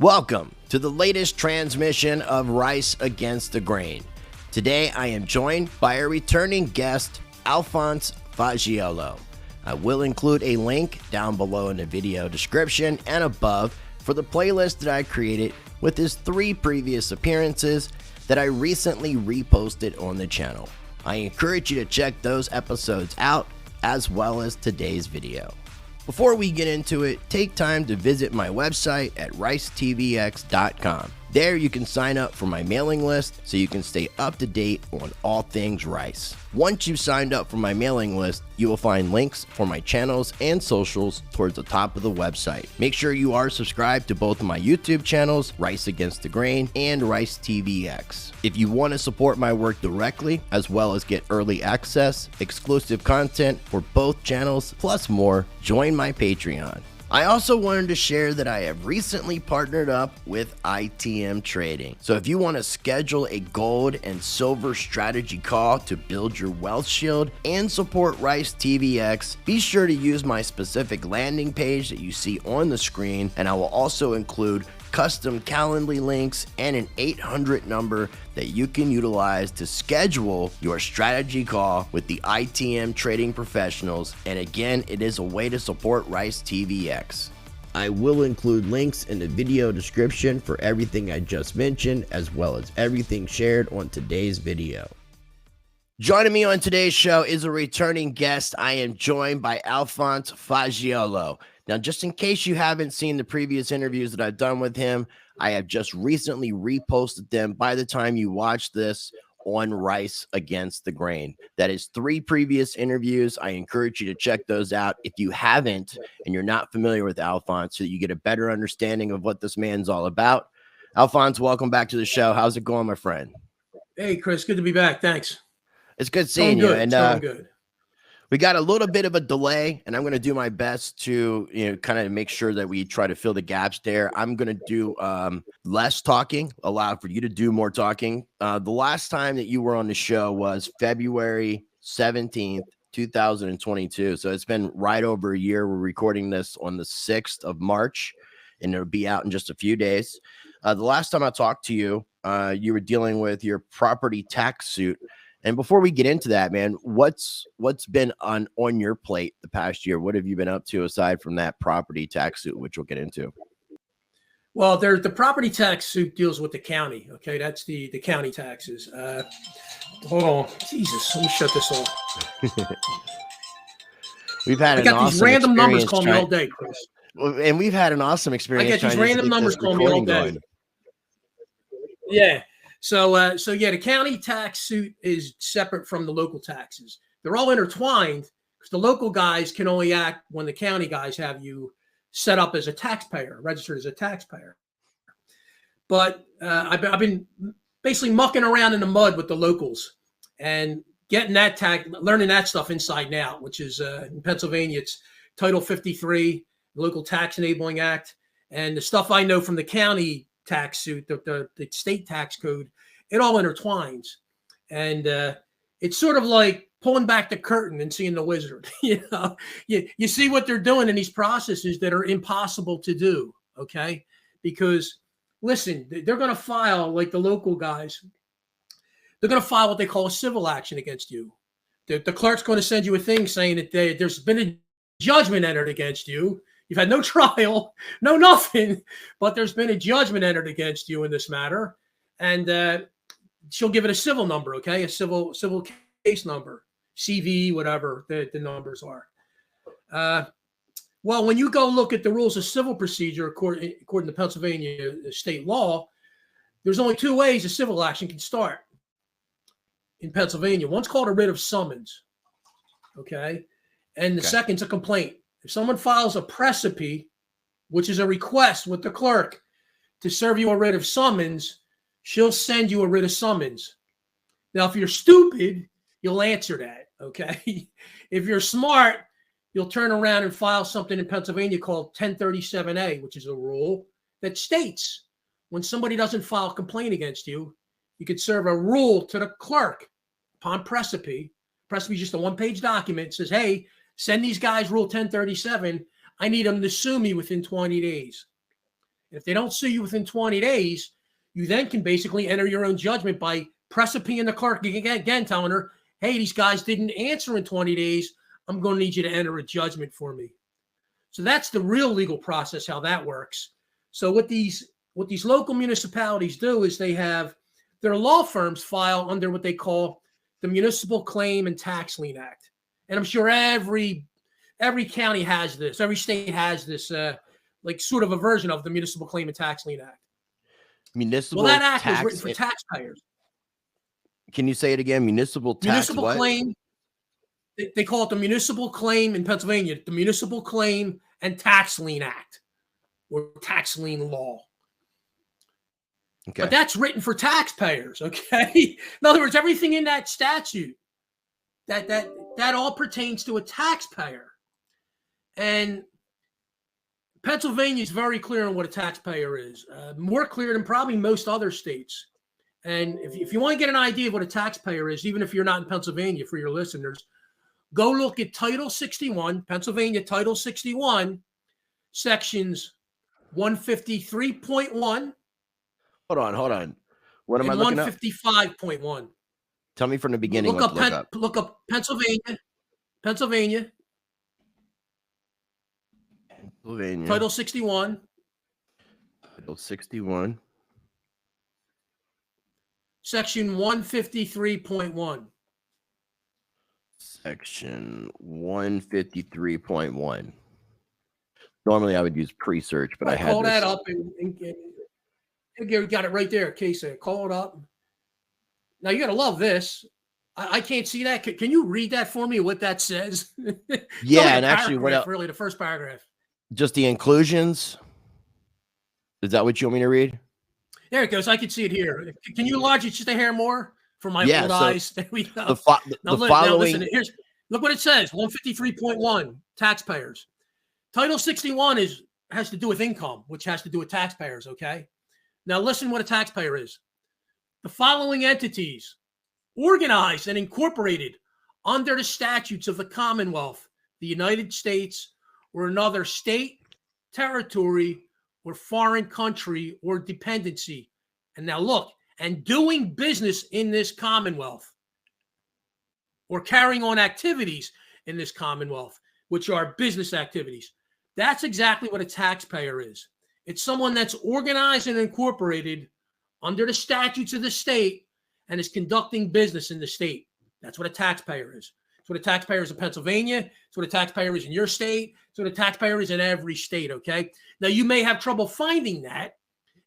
Welcome to the latest transmission of Rice Against the Grain. Today I am joined by a returning guest, Alphonse Faggiolo. I will include a link down below in the video description and above for the playlist that I created with his 3 previous appearances that I recently reposted on the channel. I encourage you to check those episodes out as well as today's video. Before we get into it, take time to visit my website at ricetvx.com. There you can sign up for my mailing list so you can stay up to date on all things Rice. Once you've signed up for my mailing list, you will find links for my channels and socials towards the top of the website. Make sure you are subscribed to both of my YouTube channels, Rice Against the Grain and Rice TVX. If you want to support my work directly, as well as get early access, exclusive content for both channels, plus more, join my Patreon. I also wanted to share that I have recently partnered up with ITM Trading. So if you want to schedule a gold and silver strategy call to build your wealth shield and support Rice TVX, be sure to use my specific landing page that you see on the screen, and I will also include custom Calendly links and an 800 number that you can utilize to schedule your strategy call with the ITM trading professionals. And again, it is a way to support Rice TVX. I will include links in the video description for everything I just mentioned, as well as everything shared on today's video. Joining me on today's show is a returning guest. I am joined by Alphonse Faggiolo. Now, just in case you haven't seen the previous interviews that I've done with him, I have just recently reposted them by the time you watch this on Rice Against the Grain. That is 3 previous interviews. I encourage you to check those out if you haven't and you're not familiar with Alphonse, so that you get a better understanding of what this man's all about. Alphonse, welcome back to the show. How's it going, my friend? Hey, Chris, good to be back. Thanks. It's good seeing you. And good. We got a little bit of a delay, and I'm going to do my best to, kind of make sure that we try to fill the gaps there. I'm going to do less talking, allow for you to do more talking. The last time that you were on the show was February 17th, 2022. So it's been right over a year. We're recording this on the 6th of March, and it'll be out in just a few days. The last time I talked to you, you were dealing with your property tax suit. And before we get into that, man, what's been on your plate the past year? What have you been up to aside from that property tax suit, which we'll get into? Well, the property tax suit deals with the county. Okay, that's the county taxes. Hold on, Jesus, let me shut this off. We've had I got these random numbers call me all day, Chris. And we've had an awesome experience. I got these random numbers call me all day. Yeah. So yeah, the county tax suit is separate from the local taxes. They're all intertwined because the local guys can only act when the county guys have you set up as a taxpayer, registered as a taxpayer. But I've been basically mucking around in the mud with the locals and getting that learning that stuff inside and out, which is in Pennsylvania, it's Title 53, the Local Tax Enabling Act, and the stuff I know from the county tax suit, the state tax code, it all intertwines. And it's sort of like pulling back the curtain and seeing the wizard. You see what they're doing in these processes that are impossible to do, okay? Because, listen, they're going to file, like the local guys, they're going to file what they call a civil action against you. The clerk's going to send you a thing saying that there's been a judgment entered against you. You've had no trial, no nothing, but there's been a judgment entered against you in this matter. And she'll give it a civil number, okay? A civil case number, CV, whatever the numbers are. Well, when you go look at the rules of civil procedure, according to Pennsylvania state law, there's only 2 ways a civil action can start in Pennsylvania. One's called a writ of summons, okay? And the second's a complaint. If someone files a precipice, which is a request with the clerk to serve you a writ of summons, she'll send you a writ of summons. Now, if you're stupid, you'll answer that, okay? If you're smart, you'll turn around and file something in Pennsylvania called 1037A, which is a rule that states when somebody doesn't file a complaint against you, you could serve a rule to the clerk upon precipice. Precipice is just a 1-page document. It says, hey, send these guys Rule 1037. I need them to sue me within 20 days. If they don't sue you within 20 days, you then can basically enter your own judgment by pressing the clerk again, telling her, hey, these guys didn't answer in 20 days. I'm going to need you to enter a judgment for me. So that's the real legal process, how that works. So what these local municipalities do is they have their law firms file under what they call the Municipal Claim and Tax Lien Act. And I'm sure every county has this. Every state has this, like sort of a version of the Municipal Claim and Tax Lien Act. Municipal. Well, that act is written for taxpayers. Can you say it again? Municipal tax. Municipal claim. They call it the Municipal Claim in Pennsylvania, the Municipal Claim and Tax Lien Act, or tax lien law. Okay. But that's written for taxpayers. Okay. In other words, everything in that statute that all pertains to a taxpayer. And Pennsylvania is very clear on what a taxpayer is, more clear than probably most other states. And if you want to get an idea of what a taxpayer is, even if you're not in Pennsylvania, for your listeners, go look at Title 61, Pennsylvania Title 61, sections 153.1. Hold on. What am I looking up? 155.1. Tell me from the beginning. Look up Pennsylvania. Pennsylvania. Title 61. Title 61. Section 153.1. Section 153.1. Normally I would use pre-search, but I had call that up and you got it right there. Case call it up. Now you got to love this. I can't see that. Can you read that for me? What that says? Yeah, and actually, what else? Really, the first paragraph. Just the inclusions. Is that what you want me to read? There it goes. I can see it here. Can you enlarge it just a hair more for my old eyes? There we go. The following. Now listen, look what it says. 153.1 taxpayers. Title 61 has to do with income, which has to do with taxpayers. Okay. Now listen what a taxpayer is. The following entities organized and incorporated under the statutes of the Commonwealth, the United States, or another state, territory, or foreign country or dependency. And now look, and doing business in this Commonwealth or carrying on activities in this Commonwealth, which are business activities. That's exactly what a taxpayer is. It's someone that's organized and incorporated under the statutes of the state and is conducting business in the state. That's what a taxpayer is. It's what a taxpayer is in Pennsylvania. It's what a taxpayer is in your state. It's what a taxpayer is in every state, okay? Now, you may have trouble finding that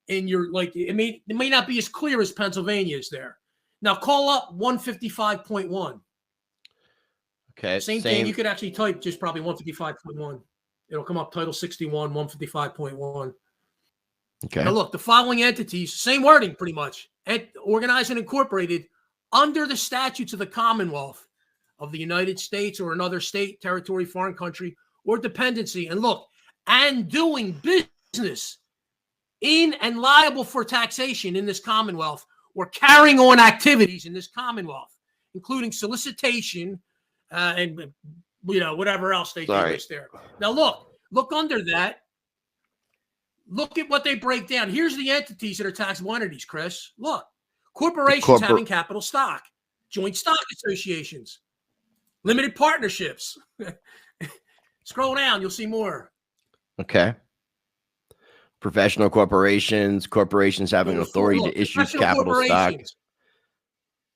in your, like, it may not be as clear as Pennsylvania is there. Now, call up 155.1. Okay. Same thing. You could actually type just probably 155.1. It'll come up Title 61, 155.1. Okay. Now, look, the following entities, same wording pretty much, organized and incorporated under the statutes of the Commonwealth of the United States or another state, territory, foreign country, or dependency. And look, and doing business in and liable for taxation in this Commonwealth or carrying on activities in this Commonwealth, including solicitation and, you know, whatever else they do there. Now, look under that. Look at what they break down. Here's the entities that are taxable entities, Chris. Look, corporations having capital stock, joint stock associations, limited partnerships. Scroll down, you'll see more. Okay. Professional corporations, corporations having authority to issue capital stock.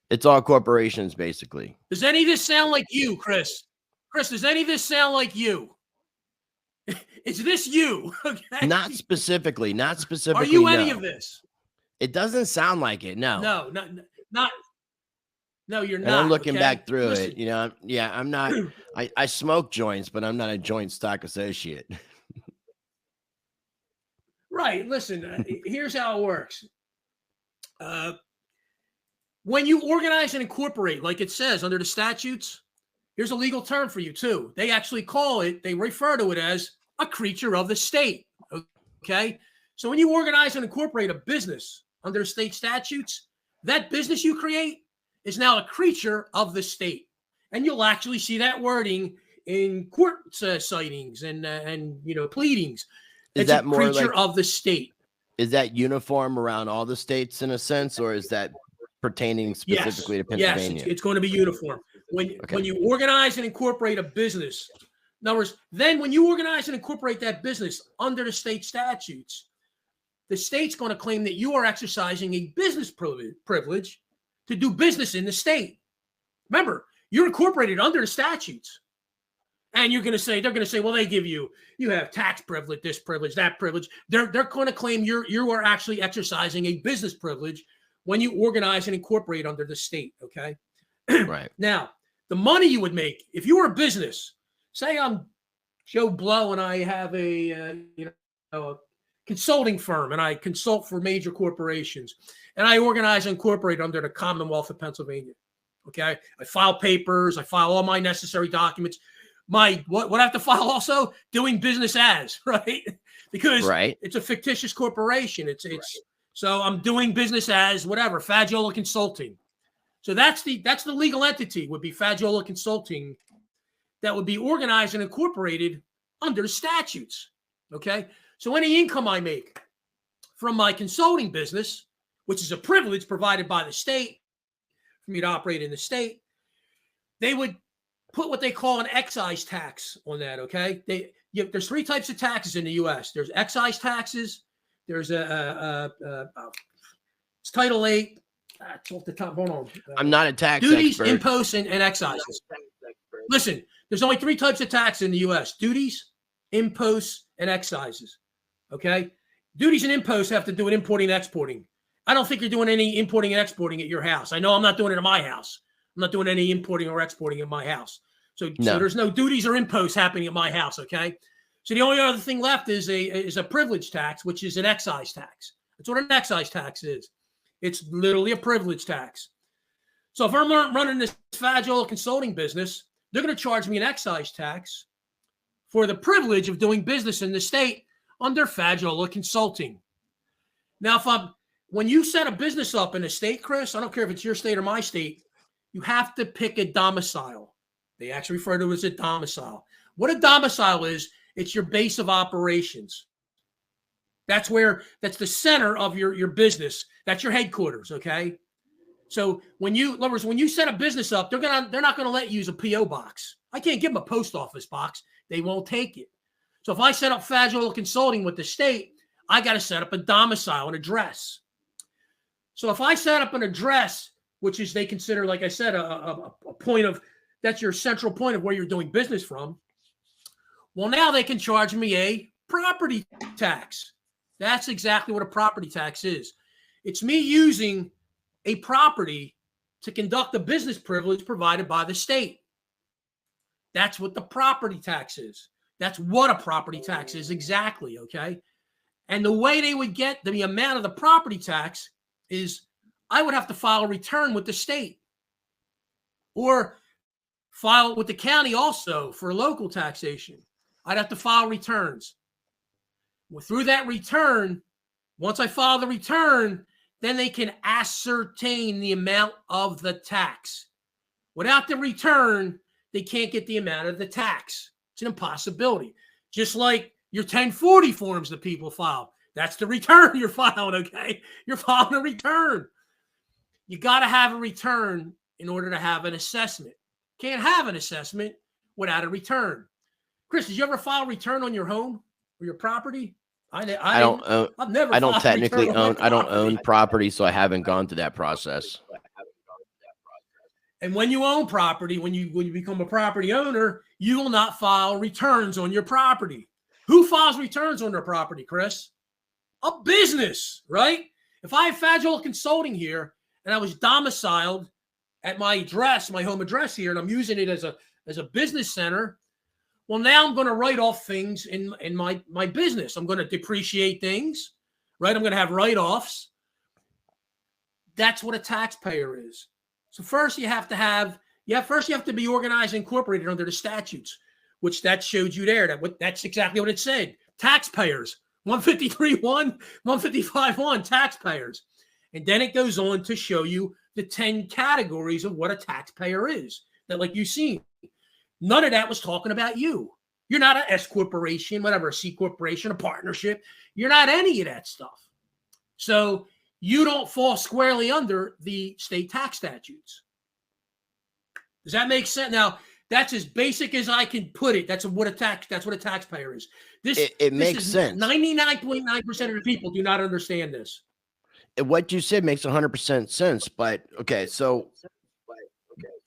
It's all corporations, basically. Does any of this sound like you, Chris? Chris, does any of this sound like you? Is this you? Okay. Not specifically. Not specifically. Are you any of this? It doesn't sound like it. No. No, you're not. And I'm looking back through it. You know, I'm not. I smoke joints, but I'm not a joint stock associate. Right. Listen, here's how it works. When you organize and incorporate, like it says under the statutes, here's a legal term for you too. They actually they refer to it as a creature of the state. Okay. So when you organize and incorporate a business under state statutes, that business you create is now a creature of the state. And you'll actually see that wording in court sightings and you know, pleadings. It's a creature of the state. Is that uniform around all the states in a sense, or is that pertaining specifically to Pennsylvania? Yes, it's going to be uniform. When you organize and incorporate a business, in other words, then when you organize and incorporate that business under the state statutes, the state's going to claim that you are exercising a business privilege to do business in the state. Remember, you're incorporated under the statutes. And they're going to say, well, you have tax privilege, this privilege, that privilege. They're going to claim you are actually exercising a business privilege when you organize and incorporate under the state. Okay. Right. Now, the money you would make if you were a business, say I'm Joe Blow and I have a consulting firm and I consult for major corporations and I organize and incorporate under the Commonwealth of Pennsylvania. Okay. I file papers. I file all my necessary documents. What I have to file also? Doing business as, right? Because it's a fictitious corporation. So I'm doing business as whatever, Faggiolo Consulting. So that's the legal entity would be Faggiolo Consulting that would be organized and incorporated under the statutes. Okay. So any income I make from my consulting business, which is a privilege provided by the state for me to operate in the state, they would put what they call an excise tax on that, okay? There's three types of taxes in the U.S. There's excise taxes. There's it's Title 8. It's off the top. Hold on. I'm not a tax duties, expert. imposts, and excises. Listen, there's only three types of tax in the U.S. Duties, imposts, and excises, okay? Duties and imposts have to do with importing and exporting. I don't think you're doing any importing and exporting at your house. I know I'm not doing it at my house. I'm not doing any importing or exporting in my house. So there's no duties or imposts happening at my house, okay? So the only other thing left is a privilege tax, which is an excise tax. That's what an excise tax is. It's literally a privilege tax. So if I'm running this Faggiolo consulting business, they're going to charge me an excise tax for the privilege of doing business in the state under Faggiolo Consulting. Now, when you set a business up in a state, Chris, I don't care if it's your state or my state, you have to pick a domicile. They actually refer to it as a domicile. What a domicile is, it's your base of operations. That's the center of your business. That's your headquarters, okay? So when you set a business up, they're not gonna let you use a P.O. box. I can't give them a post office box. They won't take it. So if I set up Faggiolo Consulting with the state, I got to set up a domicile, an address. So if I set up an address, which is they consider, like I said, a point of, that's your central point of where you're doing business from. Well, now they can charge me a property tax. That's exactly what a property tax is. It's me using a property to conduct a business privilege provided by the state. That's what the property tax is. That's what a property tax is exactly, okay? And the way they would get the amount of the property tax is I would have to file a return with the state or file with the county also for local taxation. I'd have to file returns. Well, through that return, once I file the return, then they can ascertain the amount of the tax. Without the return, they can't get the amount of the tax. It's an impossibility. Just like your 1040 forms that people file. That's the return you're filing, okay? You're filing a return. You got to have a return in order to have an assessment. Can't have an assessment without a return. Chris, did you ever file a return on your home or your property? I don't own property, so I haven't gone through that process. And when you own property, when you become a property owner, you will not file returns on your property. Who files returns on their property, Chris? A business, right? If I have Faggiolo Consulting here and I was domiciled at my address, my home address here, and I'm using it as a business center, well, now I'm going to write off things in my business. I'm going to depreciate things, right? I'm going to have write-offs. That's what a taxpayer is. So first you have to be organized and incorporated under the statutes, which that showed you there. That's exactly what it said. Taxpayers, 153.1, 155.1, taxpayers. And then it goes on to show you the 10 categories of what a taxpayer is. That, like you've seen, none of that was talking about you. You're not an S corporation, whatever, a C corporation, a partnership. You're not any of that stuff. So you don't fall squarely under the state tax statutes. Does that make sense? Now, that's as basic as I can put it. That's what a taxpayer is. It makes sense. 99.9% of the people do not understand this. What you said makes 100% sense. But okay, so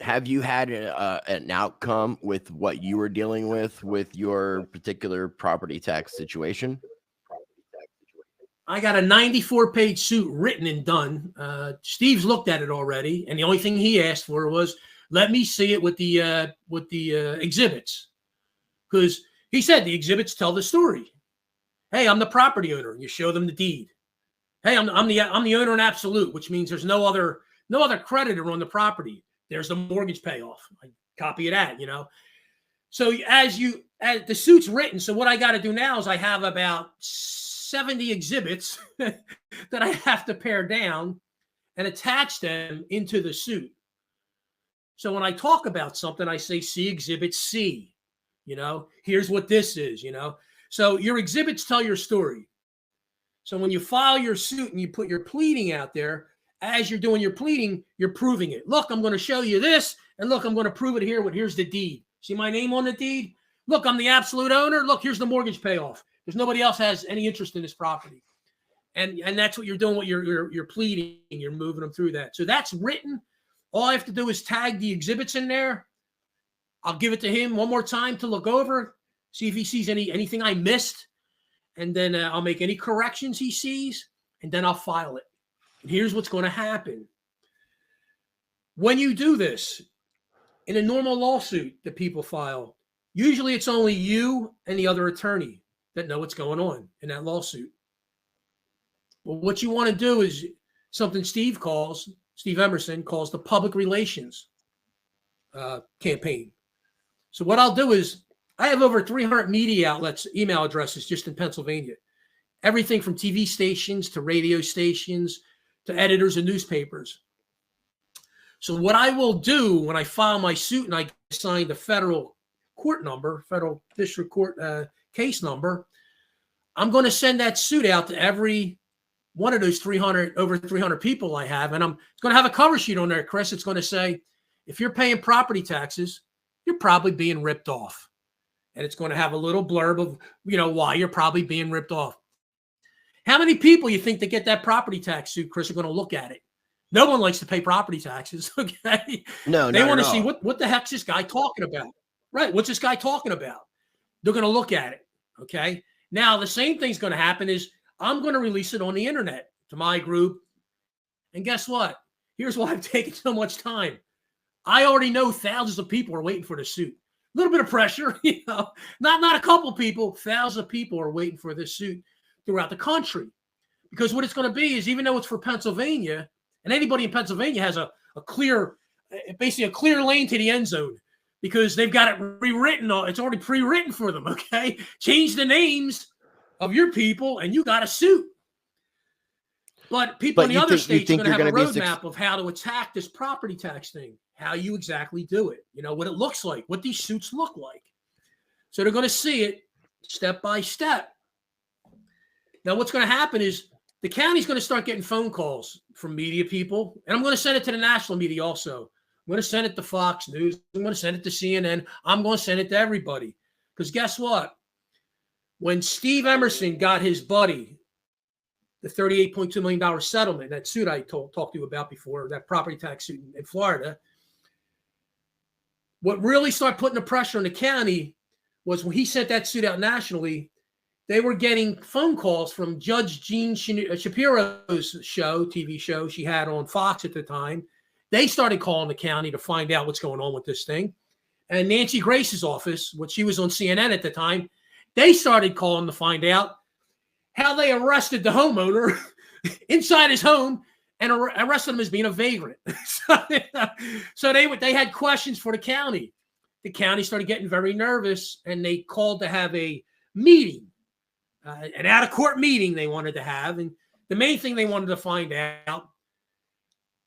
have you had an outcome with what you were dealing with your particular property tax situation? I got a 94-page suit written and done. Steve's looked at it already, and the only thing he asked for was, let me see it with the exhibits, because he said the exhibits tell the story. Hey, I'm the property owner, and you show them the deed. Hey, I'm the owner in absolute, which means there's no other creditor on the property. There's the mortgage payoff. I copy of that, you know. So as the suit's written, so what I got to do now is I have about 70 exhibits that I have to pare down and attach them into the suit. So when I talk about something, I say, see Exhibit C. You know, here's what this is, you know. So your exhibits tell your story. So when you file your suit and you put your pleading out there, as you're doing your pleading, you're proving it. Look, I'm going to show you this, and look, I'm going to prove it here. Here's the deed. See my name on the deed? Look, I'm the absolute owner. Look, here's the mortgage payoff. There's nobody else has any interest in this property. And that's what you're doing, what you're pleading. You're moving them through that. So that's written. All I have to do is tag the exhibits in there. I'll give it to him one more time to look over, see if he sees anything I missed. And then I'll make any corrections he sees, and then I'll file it. And here's what's going to happen. When you do this, in a normal lawsuit that people file, usually it's only you and the other attorney that know what's going on in that lawsuit. Well, what you want to do is something Steve Emerson calls the public relations campaign. So what I'll do is, I have over 300 media outlets, email addresses just in Pennsylvania. Everything from TV stations to radio stations to editors of newspapers. So what I will do when I file my suit and I assign the federal court number, federal district court case number, I'm going to send that suit out to every one of those over 300 people I have. And it's going to have a cover sheet on there, Chris. It's going to say, if you're paying property taxes, you're probably being ripped off. And it's going to have a little blurb of, you know, why you're probably being ripped off. How many people you think that get that property tax suit, Chris, are going to look at it? No one likes to pay property taxes, okay? No, they want to see what the heck's this guy talking about? Right, what's this guy talking about? They're going to look at it, okay? Now, the same thing's going to happen is I'm going to release it on the internet to my group. And guess what? Here's why I've taken so much time. I already know thousands of people are waiting for the suit. A little bit of pressure, you know, not a couple people, thousands of people are waiting for this suit throughout the country. Because what it's going to be is, even though it's for Pennsylvania, and anybody in Pennsylvania has basically a clear lane to the end zone, because they've got it rewritten. It's already pre-written for them, okay? Change the names of your people and you got a suit. But people in the other states are going to have a roadmap of how to attack this property tax thing, how you exactly do it, you know, what it looks like, what these suits look like. So they're going to see it step by step. Now, what's going to happen is the county's going to start getting phone calls from media people, and I'm going to send it to the national media also. I'm going to send it to Fox News. I'm going to send it to CNN. I'm going to send it to everybody. Because guess what? When Steve Emerson got his buddy the $38.2 million settlement, that suit I talked to you about before, that property tax suit in Florida, what really started putting the pressure on the county was when he sent that suit out nationally, they were getting phone calls from Judge Jean Shapiro's TV show she had on Fox at the time. They started calling the county to find out what's going on with this thing. And Nancy Grace's office, which she was on CNN at the time, they started calling to find out how they arrested the homeowner inside his home and arrested him as being a vagrant. So they had questions for the county. The county started getting very nervous, and they called to have a meeting, an out-of-court meeting they wanted to have. And the main thing they wanted to find out,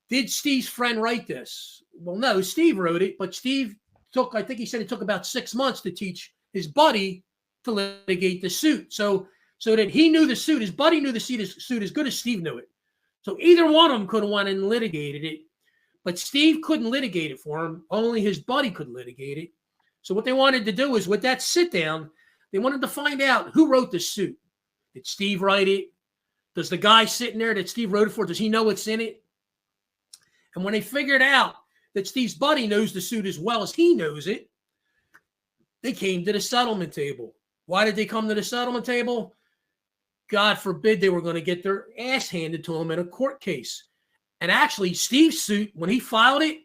did Steve's friend write this? Well, no, Steve wrote it, but Steve I think he said it took about 6 months to teach his buddy to litigate the suit. So so that he knew the suit. His buddy knew the suit as good as Steve knew it. So either one of them could have went and litigated it, but Steve couldn't litigate it for him. Only his buddy could litigate it. So what they wanted to do is with that sit down, they wanted to find out who wrote the suit. Did Steve write it? Does the guy sitting there that Steve wrote it for, does he know what's in it? And when they figured out that Steve's buddy knows the suit as well as he knows it, they came to the settlement table. Why did they come to the settlement table? God forbid they were going to get their ass handed to them in a court case. And actually, Steve's suit, when he filed it,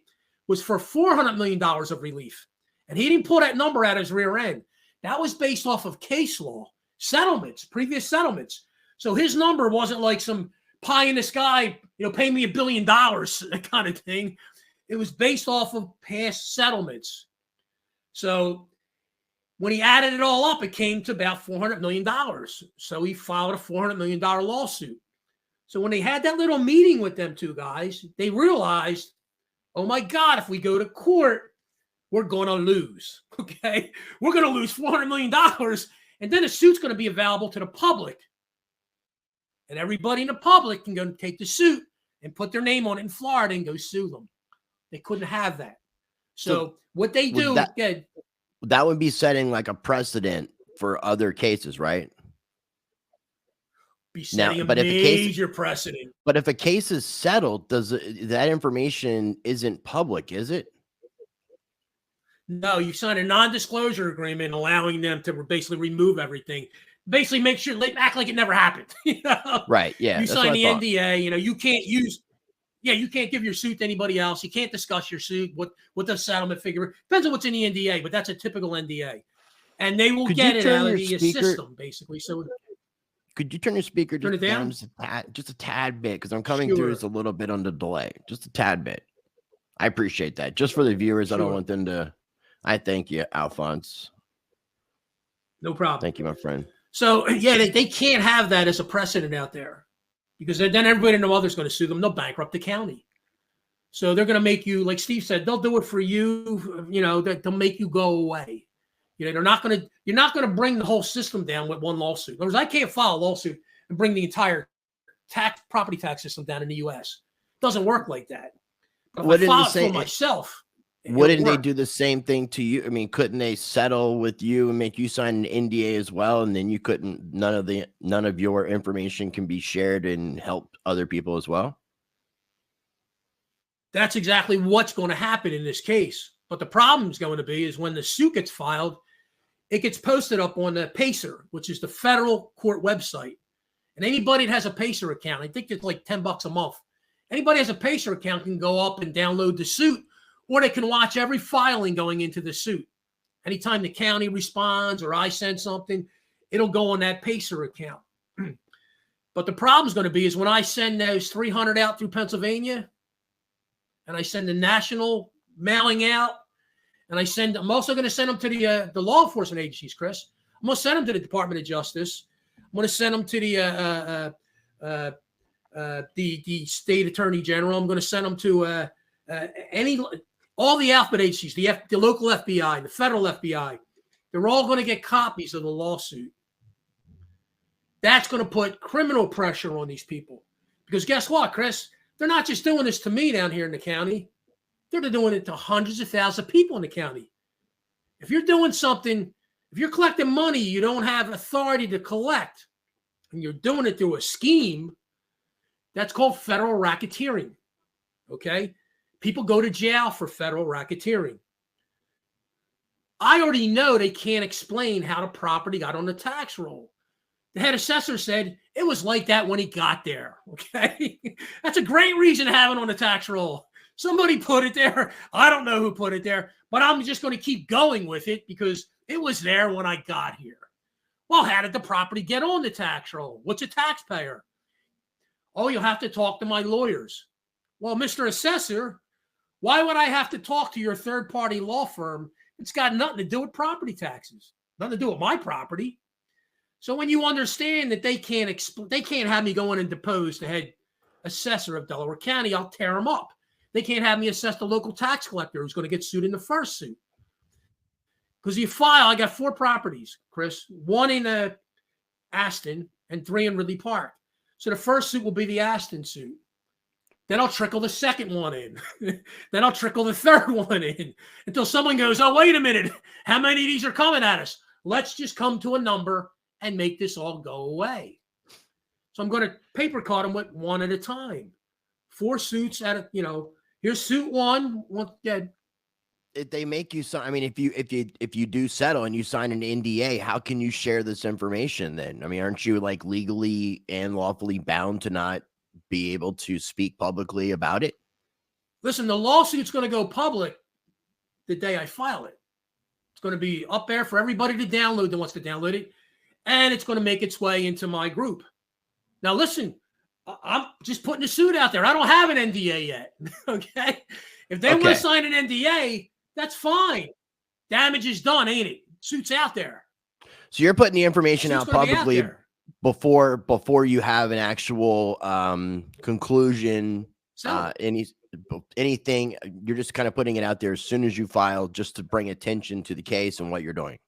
was for $400 million of relief. And he didn't pull that number out of his rear end. That was based off of case law, settlements, previous settlements. So his number wasn't like some pie in the sky, pay me $1 billion kind of thing. It was based off of past settlements. So when he added it all up, it came to about $400 million. So he filed a $400 million lawsuit. So when they had that little meeting with them two guys, they realized, oh my God, if we go to court, we're going to lose. Okay. We're going to lose $400 million. And then the suit's going to be available to the public. And everybody in the public can go take the suit and put their name on it in Florida and go sue them. They couldn't have that. So what they do, that would be setting like a precedent for other cases, right? Be setting a major precedent. But if a case is settled, that information isn't public, is it? No, you sign a non-disclosure agreement allowing them to basically remove everything. Basically make sure they act like it never happened. Right. Yeah. You sign the NDA, you can't you can't give your suit to anybody else. You can't discuss your suit, what the settlement figure. Depends on what's in the NDA, but that's a typical NDA. And they will get it out of the system, basically. So could you turn your speaker down just a tad bit? Because I'm coming through just a little bit on the delay. Just a tad bit. I appreciate that. Just for the viewers, I don't want them to. I thank you, Alphonse. No problem. Thank you, my friend. So, yeah, they can't have that as a precedent out there because then everybody in the other's going to sue them. They'll bankrupt the county. So they're going to make you, like Steve said, they'll do it for you, they'll make you go away. You're not going to bring the whole system down with one lawsuit. In other words, I can't file a lawsuit and bring the entire property tax system down in the U.S. It doesn't work like that. But if I file it for myself, wouldn't they do the same thing to you? I mean, couldn't they settle with you and make you sign an NDA as well? And then you couldn't, none of your information can be shared and help other people as well? That's exactly what's going to happen in this case. But the problem is going to be is when the suit gets filed, it gets posted up on the PACER, which is the federal court website. And anybody that has a PACER account, I think it's like $10 a month. Anybody that has a PACER account can go up and download the suit, or they can watch every filing going into the suit. Anytime the county responds or I send something, it'll go on that PACER account. But the problem is going to be is when I send those 300 out through Pennsylvania and I send the national mailing out and I'm also going to send them to the law enforcement agencies, Chris. I'm going to send them to the Department of Justice. I'm going to send them to the state attorney general. I'm going to send them to all the alphabet agencies, the local FBI, the federal FBI. They're all going to get copies of the lawsuit. That's going to put criminal pressure on these people. Because guess what, Chris? They're not just doing this to me down here in the county. They're doing it to hundreds of thousands of people in the county. If you're doing something, if you're collecting money you don't have authority to collect, and you're doing it through a scheme, that's called federal racketeering. Okay? People go to jail for federal racketeering. I already know they can't explain how the property got on the tax roll. The head assessor said it was like that when he got there. Okay? That's a great reason to have it on the tax roll. Somebody put it there. I don't know who put it there, but I'm just going to keep going with it because it was there when I got here. Well, how did the property get on the tax roll? What's a taxpayer? Oh, you'll have to talk to my lawyers. Well, Mr. Assessor, why would I have to talk to your third-party law firm? It's got nothing to do with property taxes, nothing to do with my property. So when you understand that they can't have me go in and depose the head assessor of Delaware County, I'll tear them up. They can't have me assess the local tax collector who's going to get sued in the first suit. Because I got 4 properties, Chris. One in Aston, and 3 in Ridley Park. So the first suit will be the Aston suit. Then I'll trickle the second one in. Then I'll trickle the third one in until someone goes, oh, wait a minute. How many of these are coming at us? Let's just come to a number and make this all go away. So I'm going to paper cut them with one at a time. 4 suits at a, here's suit one dead. If they make you sign, I mean, if you do settle and you sign an NDA, how can you share this information then? I mean, aren't you like legally and lawfully bound to not be able to speak publicly about it? Listen, the lawsuit's going to go public the day I file it. It's going to be up there for everybody to download that wants to download it, and it's going to make its way into my group. Now, listen, I'm just putting a suit out there. I don't have an NDA yet, okay? If they want to sign an NDA, that's fine. Damage is done, ain't it? Suit's out there. So you're putting the information out publicly before you have an actual conclusion, anything. You're just kind of putting it out there as soon as you file, just to bring attention to the case and what you're doing.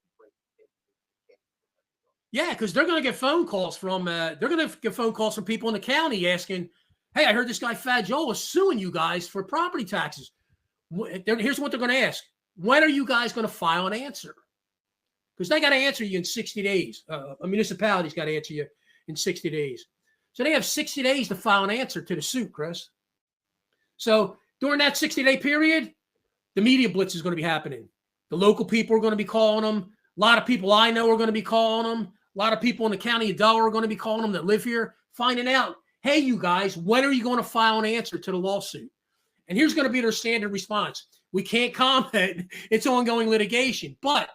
Yeah, because they're going to get phone calls from people in the county asking, hey, I heard this guy Faggiolo is suing you guys for property taxes. Here's what they're going to ask. When are you guys going to file an answer? Because they got to answer you in 60 days. A municipality's got to answer you in 60 days. So they have 60 days to file an answer to the suit, Chris. So during that 60-day period, the media blitz is going to be happening. The local people are going to be calling them. A lot of people I know are going to be calling them. A lot of people in the county of Delaware are going to be calling them that live here, finding out, hey, you guys, when are you going to file an answer to the lawsuit? And here's going to be their standard response. We can't comment. It's ongoing litigation. But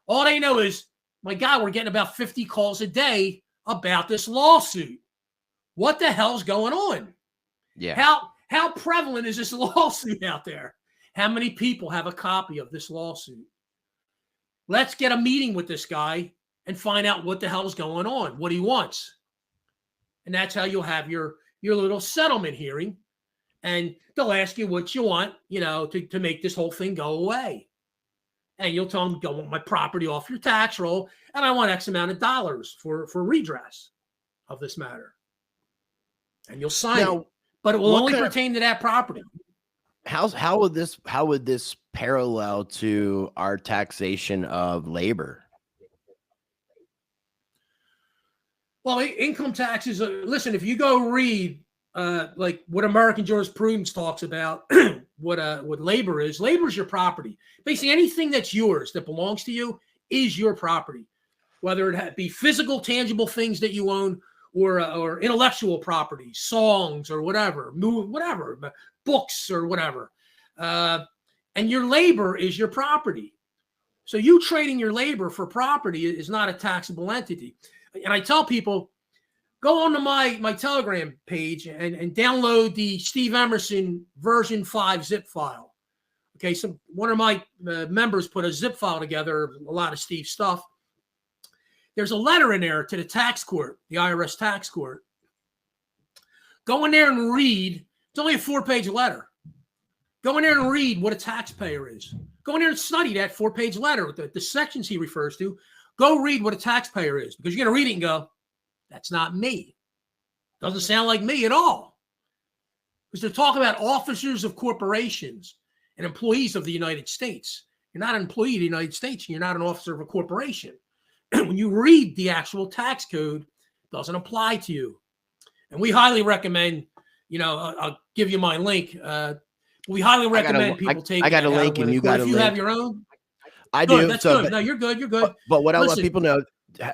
all they know is, my God, we're getting about 50 calls a day about this lawsuit. What the hell's going on? Yeah. How prevalent is this lawsuit out there? How many people have a copy of this lawsuit? Let's get a meeting with this guy and find out what the hell is going on, what he wants. And that's how you'll have your little settlement hearing. And they'll ask you what you want, to make this whole thing go away. And you'll tell them, I want my property off your tax roll, and I want X amount of dollars for redress of this matter. And you'll sign it. But it will only pertain to that property. How would this parallel to our taxation of labor? Well, income taxes. Listen, if you go read like what American jurisprudence talks about, what labor is your property. Basically, anything that's yours that belongs to you is your property, whether it be physical, tangible things that you own, or intellectual property, songs or whatever, books or whatever. And your labor is your property. So you trading your labor for property is not a taxable entity. And I tell people, go onto my Telegram page and download the Steve Emerson version 5 zip file. Okay, so one of my members put a zip file together, a lot of Steve's stuff. There's a letter in there to the tax court, the IRS tax court. Go in there and read. It's only a 4-page letter. Go in there and read what a taxpayer is. Go in there and study that 4-page letter with the sections he refers to. Go read what a taxpayer is, because you're going to read it and go, that's not me. Doesn't sound like me at all. Because they're talking about officers of corporations and employees of the United States. You're not an employee of the United States, and you're not an officer of a corporation. When you read the actual tax code, it doesn't apply to you. And we highly recommend, I'll give you my link. We highly recommend people take. I got a link, and you got a link. If you have your own, I do. That's good. No, you're good. You're good. But what I let people know,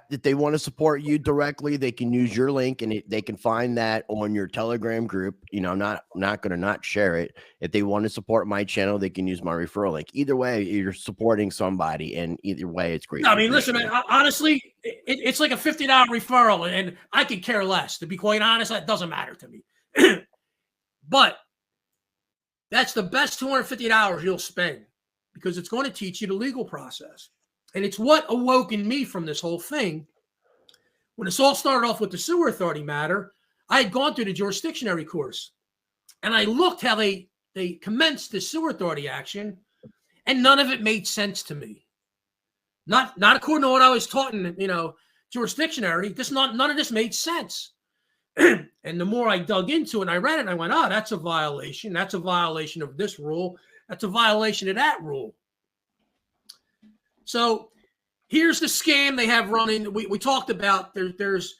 if they want to support you directly, they can use your link, and they can find that on your Telegram group. I'm not going to not share it. If they want to support my channel, they can use my referral link. Either way, you're supporting somebody, and either way, it's great. No, I mean, listen, honestly, it's like a $50 referral, and I could care less. To be quite honest, that doesn't matter to me. But that's the best $250 you'll spend, because it's going to teach you the legal process. And it's what awoke in me from this whole thing. When this all started off with the sewer authority matter, I had gone through the jurisdictionary course, and I looked how they commenced the sewer authority action, and none of it made sense to me. Not according to what I was taught in, jurisdictionary, none of this made sense. And the more I dug into it and I read it, I went, oh, that's a violation. That's a violation of this rule. That's a violation of that rule. So here's the scam they have running. We talked about there's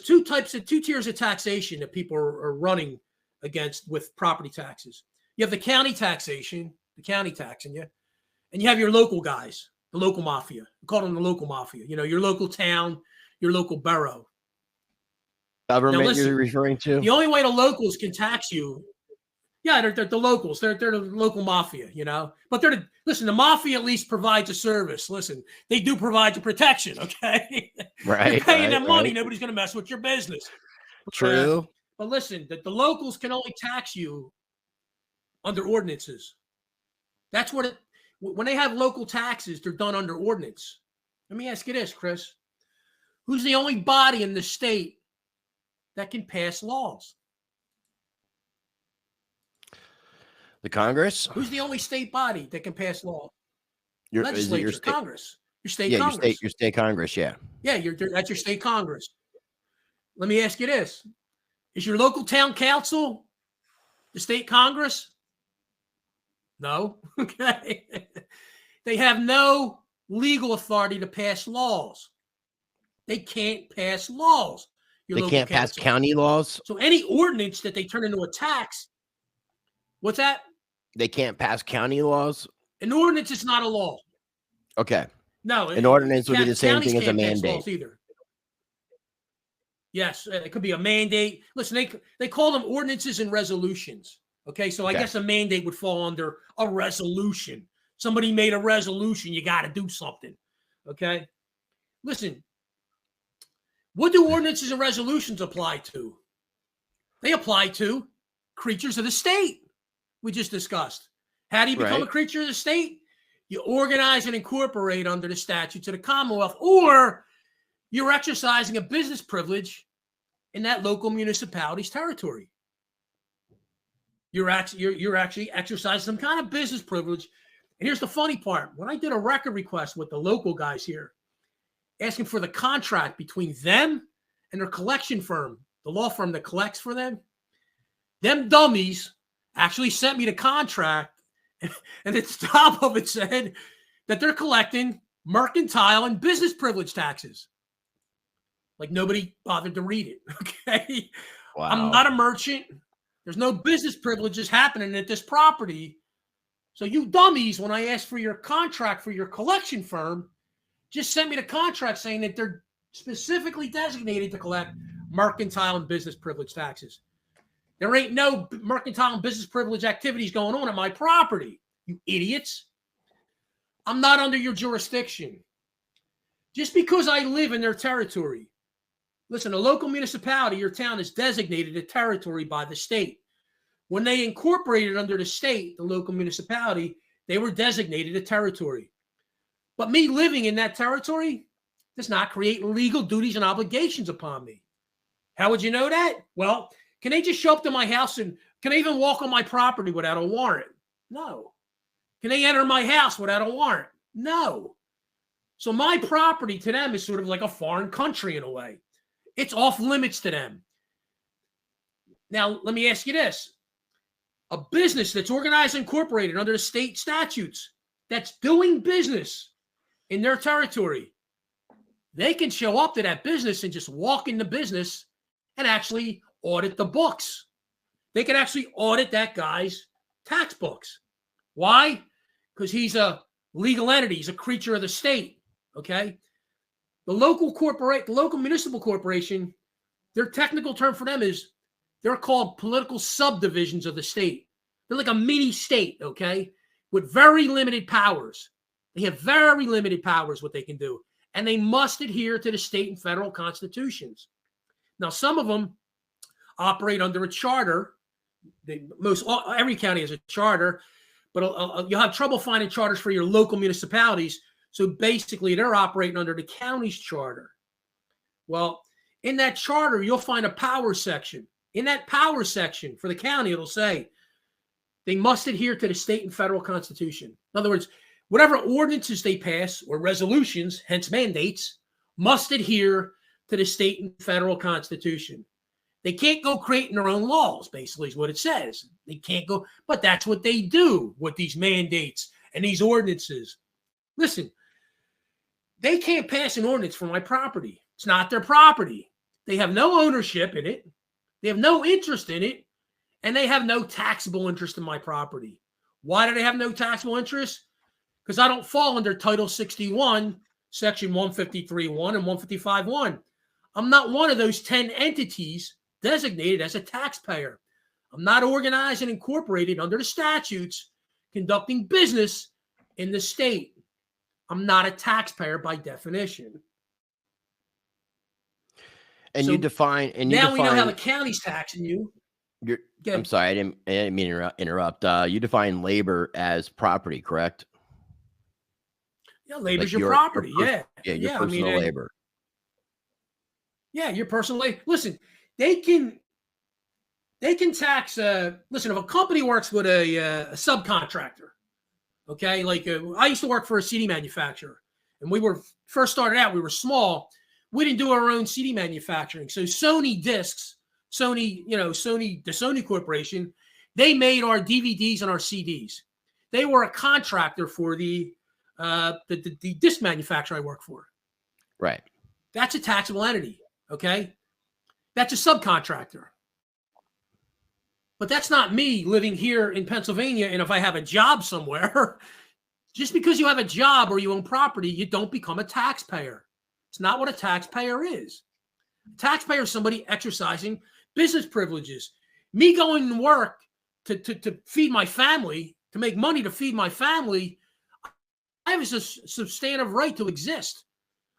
two tiers of taxation that people are running against with property taxes. You have the county taxation, the county taxing you, and you have your local guys, the local mafia. We call them the local mafia. You know, your local town, your local borough. Government, now listen, you're referring to? The only way the locals can tax you, yeah, they're the locals. They're the local mafia, you know. But the mafia at least provides a service. Listen, they do provide the protection, okay? Right. You're paying them money. Nobody's going to mess with your business. True. But listen, the locals can only tax you under ordinances. That's what when they have local taxes, they're done under ordinance. Let me ask you this, Chris. Who's the only body in the state that can pass laws? The Congress? Who's the only state body that can pass law? Your legislature, your Congress. Your state Congress. Your state Congress, yeah. Yeah, that's your state Congress. Let me ask you this. Is your local town council the state Congress? No. Okay. They have no legal authority to pass laws. They can't pass laws. They can't pass county laws? So any ordinance that they turn into a tax, what's that? They can't pass county laws? An ordinance is not a law. Okay. No. An ordinance would be the same thing as a mandate. Either. Yes, it could be a mandate. Listen, they call them ordinances and resolutions. Okay, so I guess a mandate would fall under a resolution. Somebody made a resolution. You got to do something. Okay? Listen, what do ordinances and resolutions apply to? They apply to creatures of the state. We just discussed. How do you become a creature of the state? You organize and incorporate under the statutes of the Commonwealth, or you're exercising a business privilege in that local municipality's territory. You're actually exercising some kind of business privilege. And here's the funny part. When I did a record request with the local guys here, asking for the contract between them and their collection firm, the law firm that collects for them dummies actually sent me the contract, and at the top of it said that they're collecting mercantile and business privilege taxes. Like nobody bothered to read it, okay? Wow. I'm not a merchant. There's no business privileges happening at this property. So you dummies, when I asked for your contract for your collection firm, just sent me the contract saying that they're specifically designated to collect mercantile and business privilege taxes. There ain't no mercantile and business privilege activities going on at my property, you idiots. I'm not under your jurisdiction. Just because I live in their territory. Listen, a local municipality, your town is designated a territory by the state. When they incorporated under the state, the local municipality, they were designated a territory. But me living in that territory does not create legal duties and obligations upon me. How would you know that? Well, can they just show up to my house and can they even walk on my property without a warrant? No. Can they enter my house without a warrant? No. So my property to them is sort of like a foreign country in a way. It's off limits to them. Now, let me ask you this. A business that's organized and incorporated under the state statutes that's doing business in their territory, they can show up to that business and just walk in the business and actually audit the books. They can actually audit that guy's tax books. Why? Because he's a legal entity. He's a creature of the state. Okay? The local municipal corporation, their technical term for them is they're called political subdivisions of the state. They're like a mini state, okay, with very limited powers. They have very limited powers what they can do, and they must adhere to the state and federal constitutions. Now, some of them operate under a charter. Every county has a charter, but you'll have trouble finding charters for your local municipalities. So basically, they're operating under the county's charter. Well, in that charter, you'll find a power section. In that power section for the county, it'll say they must adhere to the state and federal constitution. In other words, whatever ordinances they pass or resolutions, hence mandates, must adhere to the state and federal constitution. They can't go creating their own laws, basically, is what it says. They can't go, but that's what they do with these mandates and these ordinances. Listen, they can't pass an ordinance for my property. It's not their property. They have no ownership in it. They have no interest in it. And they have no taxable interest in my property. Why do they have no taxable interest? Because I don't fall under Title 61, Section 153.1 and 155.1. I'm not one of those 10 entities designated as a taxpayer. I'm not organized and incorporated under the statutes conducting business in the state. I'm not a taxpayer by definition. And so you define, and you now define, we know how the county's taxing you. I'm sorry, I didn't mean to interrupt. You define labor as property, correct? Yeah, labor's like your property. Your personal labor. Yeah, your personal labor. Listen, they can tax. Listen, if a company works with a subcontractor, okay, like I used to work for a CD manufacturer, and we were first started out. We were small. We didn't do our own CD manufacturing. So Sony Discs, the Sony Corporation, they made our DVDs and our CDs. They were a contractor for the disc manufacturer I work for. Right. That's a taxable entity, okay? That's a subcontractor. But that's not me living here in Pennsylvania, and if I have a job somewhere, just because you have a job or you own property, you don't become a taxpayer. It's not what a taxpayer is. A taxpayer is somebody exercising business privileges. Me going to work to feed my family, to make money to feed my family, I have a substantive right to exist.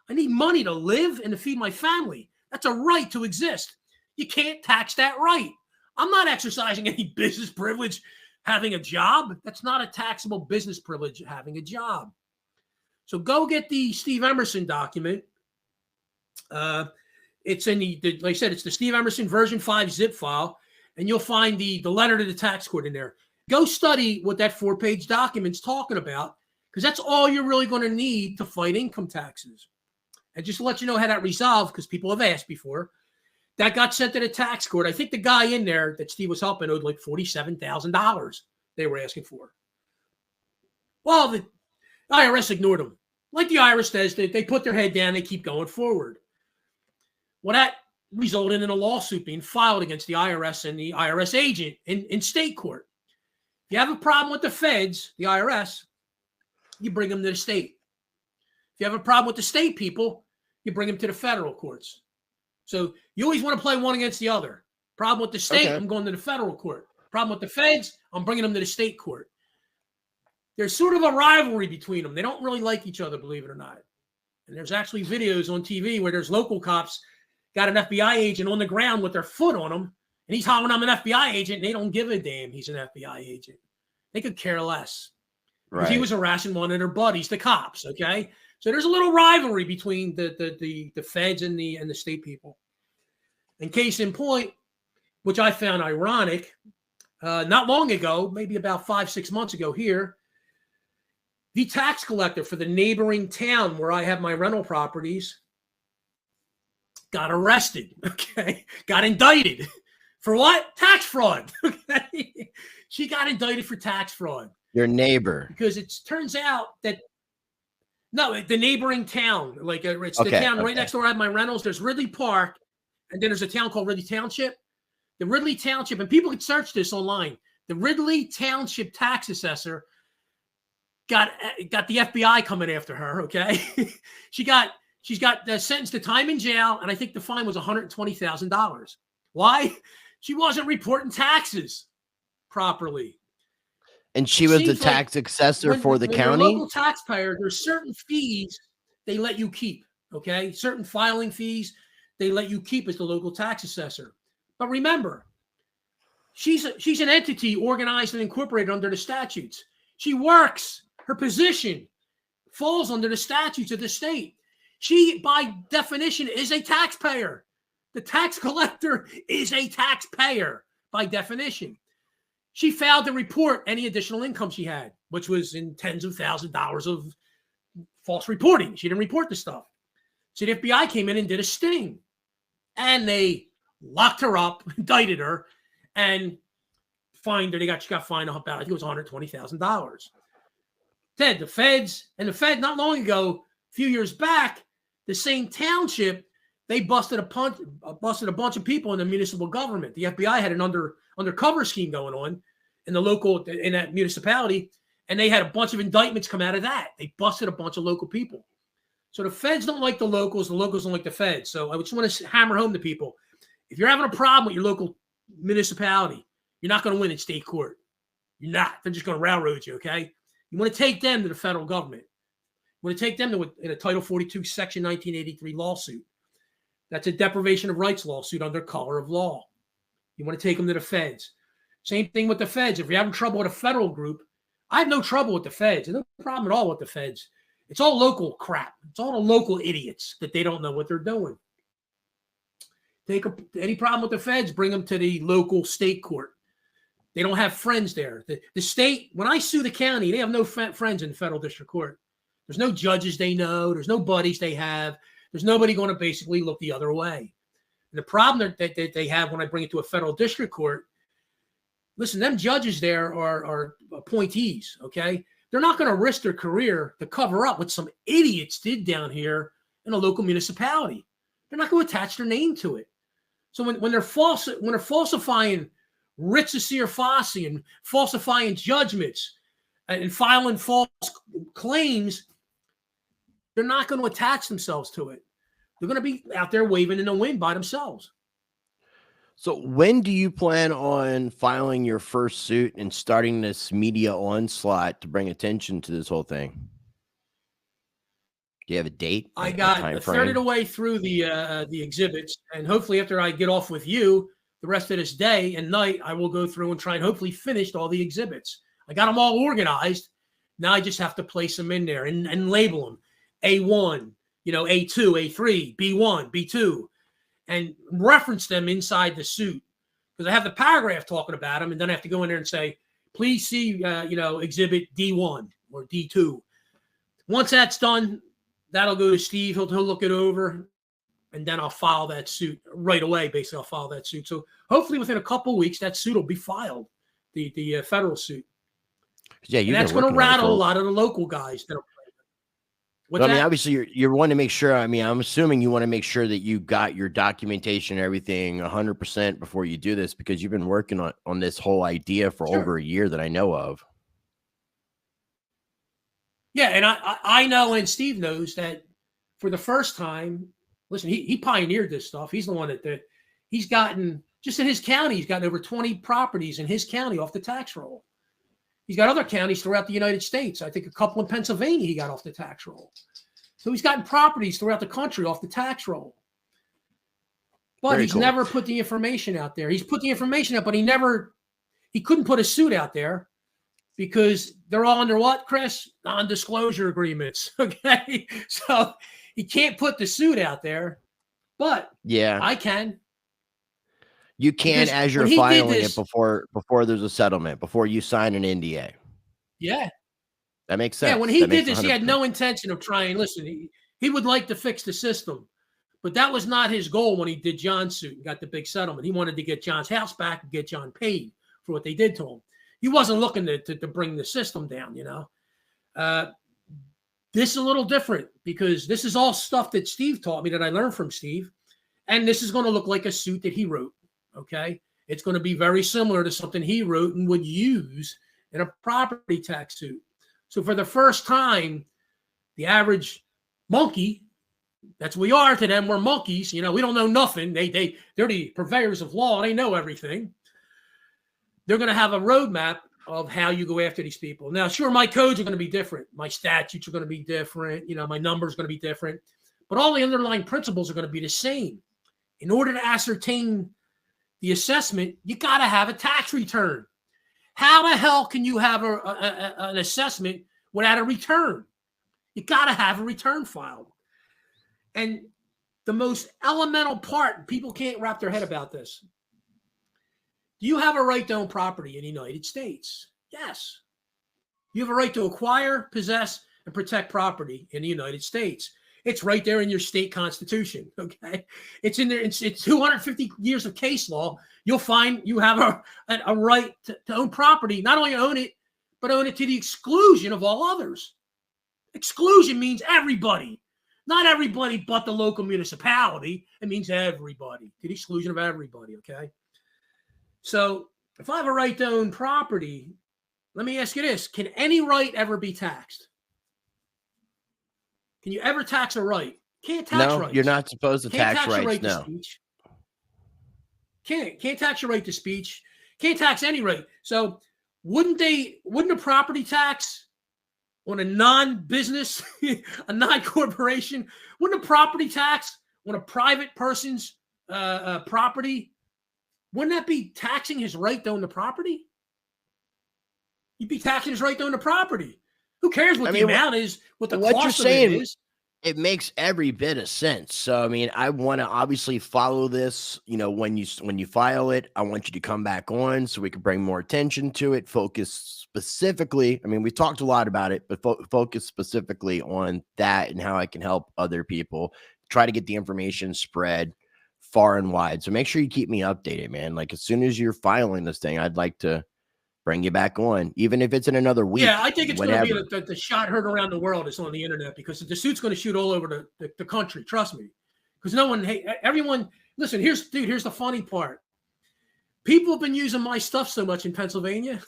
I need money to live and to feed my family. That's a right to exist. You can't tax that right. I'm not exercising any business privilege having a job. That's not a taxable business privilege having a job. So go get the Steve Emerson document. It's in like I said, it's the Steve Emerson version 5 zip file, and you'll find the letter to the tax court in there. Go study what that 4-page document's talking about, because that's all you're really going to need to fight income taxes. And just to let you know how that resolved, because people have asked before, that got sent to the tax court. I think the guy in there that Steve was helping owed like $47,000 they were asking for. Well, the IRS ignored them. Like the IRS does, they put their head down, they keep going forward. Well, that resulted in a lawsuit being filed against the IRS and the IRS agent in state court. If you have a problem with the feds, the IRS, you bring them to the state. If you have a problem with the state people, you bring them to the federal courts. So you always want to play one against the other. Problem with the state, okay, I'm going to the federal court. Problem with the feds, I'm bringing them to the state court. There's sort of a rivalry between them. They don't really like each other, believe it or not. And there's actually videos on TV where there's local cops got an FBI agent on the ground with their foot on him, and he's hollering, I'm an FBI agent, and they don't give a damn he's an FBI agent. They could care less. Right. He was harassing one of their buddies, the cops, okay? So there's a little rivalry between the feds and the state people. And case in point, which I found ironic, not long ago, maybe about 5-6 months ago here, the tax collector for the neighboring town where I have my rental properties got arrested, okay? Got indicted. For what? Tax fraud, okay? She got indicted for tax fraud. Your neighbor. Because it turns out that, no, the neighboring town, like it's the town right next door. I have my rentals. There's Ridley Park, and then there's a town called Ridley Township. The Ridley Township, and people can search this online. The Ridley Township tax assessor got the FBI coming after her, okay? She's got sentenced to time in jail, and I think the fine was $120,000. Why? She wasn't reporting taxes properly. And she was the tax assessor for the county? You're a local taxpayer, there's certain fees they let you keep, okay? Certain filing fees they let you keep as the local tax assessor. But remember, she's an entity organized and incorporated under the statutes. She works. Her position falls under the statutes of the state. She, by definition, is a taxpayer. The tax collector is a taxpayer by definition. She failed to report any additional income she had, which was in tens of thousands of dollars of false reporting. She didn't report the stuff. So the FBI came in and did a sting. And they locked her up, indicted her, and fined her. She got fined about, I think it was $120,000. Ted, the feds, not long ago, a few years back, the same township, they busted a bunch of people in the municipal government. The FBI had an undercover scheme going on in that municipality, and they had a bunch of indictments come out of that. They busted a bunch of local people. So the feds don't like the locals don't like the feds. So I just want to hammer home to people. If you're having a problem with your local municipality, you're not going to win in state court. You're not. They're just going to railroad you, okay? You want to take them to the federal government. You want to take them in a Title 42, Section 1983 lawsuit. That's a deprivation of rights lawsuit under color of law. You want to take them to the feds. Same thing with the feds. If you're having trouble with a federal group, I have no trouble with the feds. There's no problem at all with the feds. It's all local crap. It's all the local idiots that they don't know what they're doing. Any problem with the feds, bring them to the local state court. They don't have friends there. The state, when I sue the county, they have no friends in the federal district court. There's no judges they know. There's no buddies they have. There's nobody going to basically look the other way. And the problem that they have when I bring it to a federal district court, listen, them judges there are appointees, okay? They're not going to risk their career to cover up what some idiots did down here in a local municipality. They're not going to attach their name to it. So when they're falsifying writs of Sir Fosse and falsifying judgments and filing false claims, they're not going to attach themselves to it. They're going to be out there waving in the wind by themselves. So when do you plan on filing your first suit and starting this media onslaught to bring attention to this whole thing? Do you have a date? I got a third of the way through the exhibits, and hopefully after I get off with you, the rest of this day and night, I will go through and try and hopefully finish all the exhibits. I got them all organized. Now I just have to place them in there and label them. A1, A2, A3, B1, B2. And reference them inside the suit, because I have the paragraph talking about them, and then I have to go in there and say, please see, exhibit D1 or D2. Once that's done, that'll go to Steve. He'll look it over, and then I'll file that suit right away. Basically, I'll file that suit. So hopefully within a couple of weeks, that suit will be filed, the federal suit. Yeah, and that's going to rattle a lot of the local guys that are. I mean, obviously, you want to make sure. I mean, I'm assuming you want to make sure that you got your documentation and everything 100% before you do this, because you've been working on this whole idea for over a year that I know of. Yeah, and I know, and Steve knows that for the first time. Listen, he pioneered this stuff. He's the one that he's gotten, just in his county, he's gotten over 20 properties in his county off the tax roll. He's got other counties throughout the United States. I think a couple in Pennsylvania he got off the tax roll. So he's gotten properties throughout the country off the tax roll. But he's never put the information out there. He's put the information out, but he couldn't put a suit out there because they're all under what, Chris? Non-disclosure agreements. Okay. So he can't put the suit out there, but yeah, I can. You can, as you're filing it before there's a settlement, before you sign an NDA. Yeah. That makes sense. Yeah, when he did this, he had no intention of trying. Listen, he would like to fix the system, but that was not his goal when he did John's suit and got the big settlement. He wanted to get John's house back and get John paid for what they did to him. He wasn't looking to bring the system down, This is a little different because this is all stuff that Steve taught me that I learned from Steve. And this is going to look like a suit that he wrote. Okay. It's going to be very similar to something he wrote and would use in a property tax suit. So for the first time, the average monkey, that's what we are to them. We're monkeys. We don't know nothing. They're the purveyors of law. They know everything. They're going to have a roadmap of how you go after these people. Now, sure, my codes are going to be different. My statutes are going to be different. My numbers are going to be different. But all the underlying principles are going to be the same. In order to ascertain the assessment, you got to have a tax return. How the hell can you have an assessment without a return? You got to have a return filed. And the most elemental part, people can't wrap their head about this. Do you have a right to own property in the United States? Yes. You have a right to acquire, possess, and protect property in the United States. It's right there in your state constitution. Okay. It's in there. It's 250 years of case law. You'll find you have a right to own property, not only own it, but own it to the exclusion of all others. Exclusion means everybody, not everybody but the local municipality. It means everybody, to the exclusion of everybody. Okay. So if I have a right to own property, let me ask you this. Can any right ever be taxed? Can you ever tax a right? Can't tax rights. You're not supposed to tax rights. Right to speech. Can't tax your right to speech. Can't tax any right. So wouldn't a property tax on a non-business, a non-corporation, wouldn't a property tax on a private person's property, wouldn't that be taxing his right to own the property? You'd be taxing his right to own the property. Who cares what the amount is, what the cost of it is? It makes every bit of sense. So, I mean, I want to obviously follow this. You know, when you file it, I want you to come back on so we can bring more attention to it. Focus specifically. I mean, we talked a lot about it, but focus specifically on that and how I can help other people. Try to get the information spread far and wide. So make sure you keep me updated, man. Like as soon as you're filing this thing, I'd like to bring you back on, even if it's in another week. Yeah, I think it's going to be the shot heard around the world is on the internet, because the suit's going to shoot all over the country. Trust me, because everyone. Listen, here's the funny part. People have been using my stuff so much in Pennsylvania,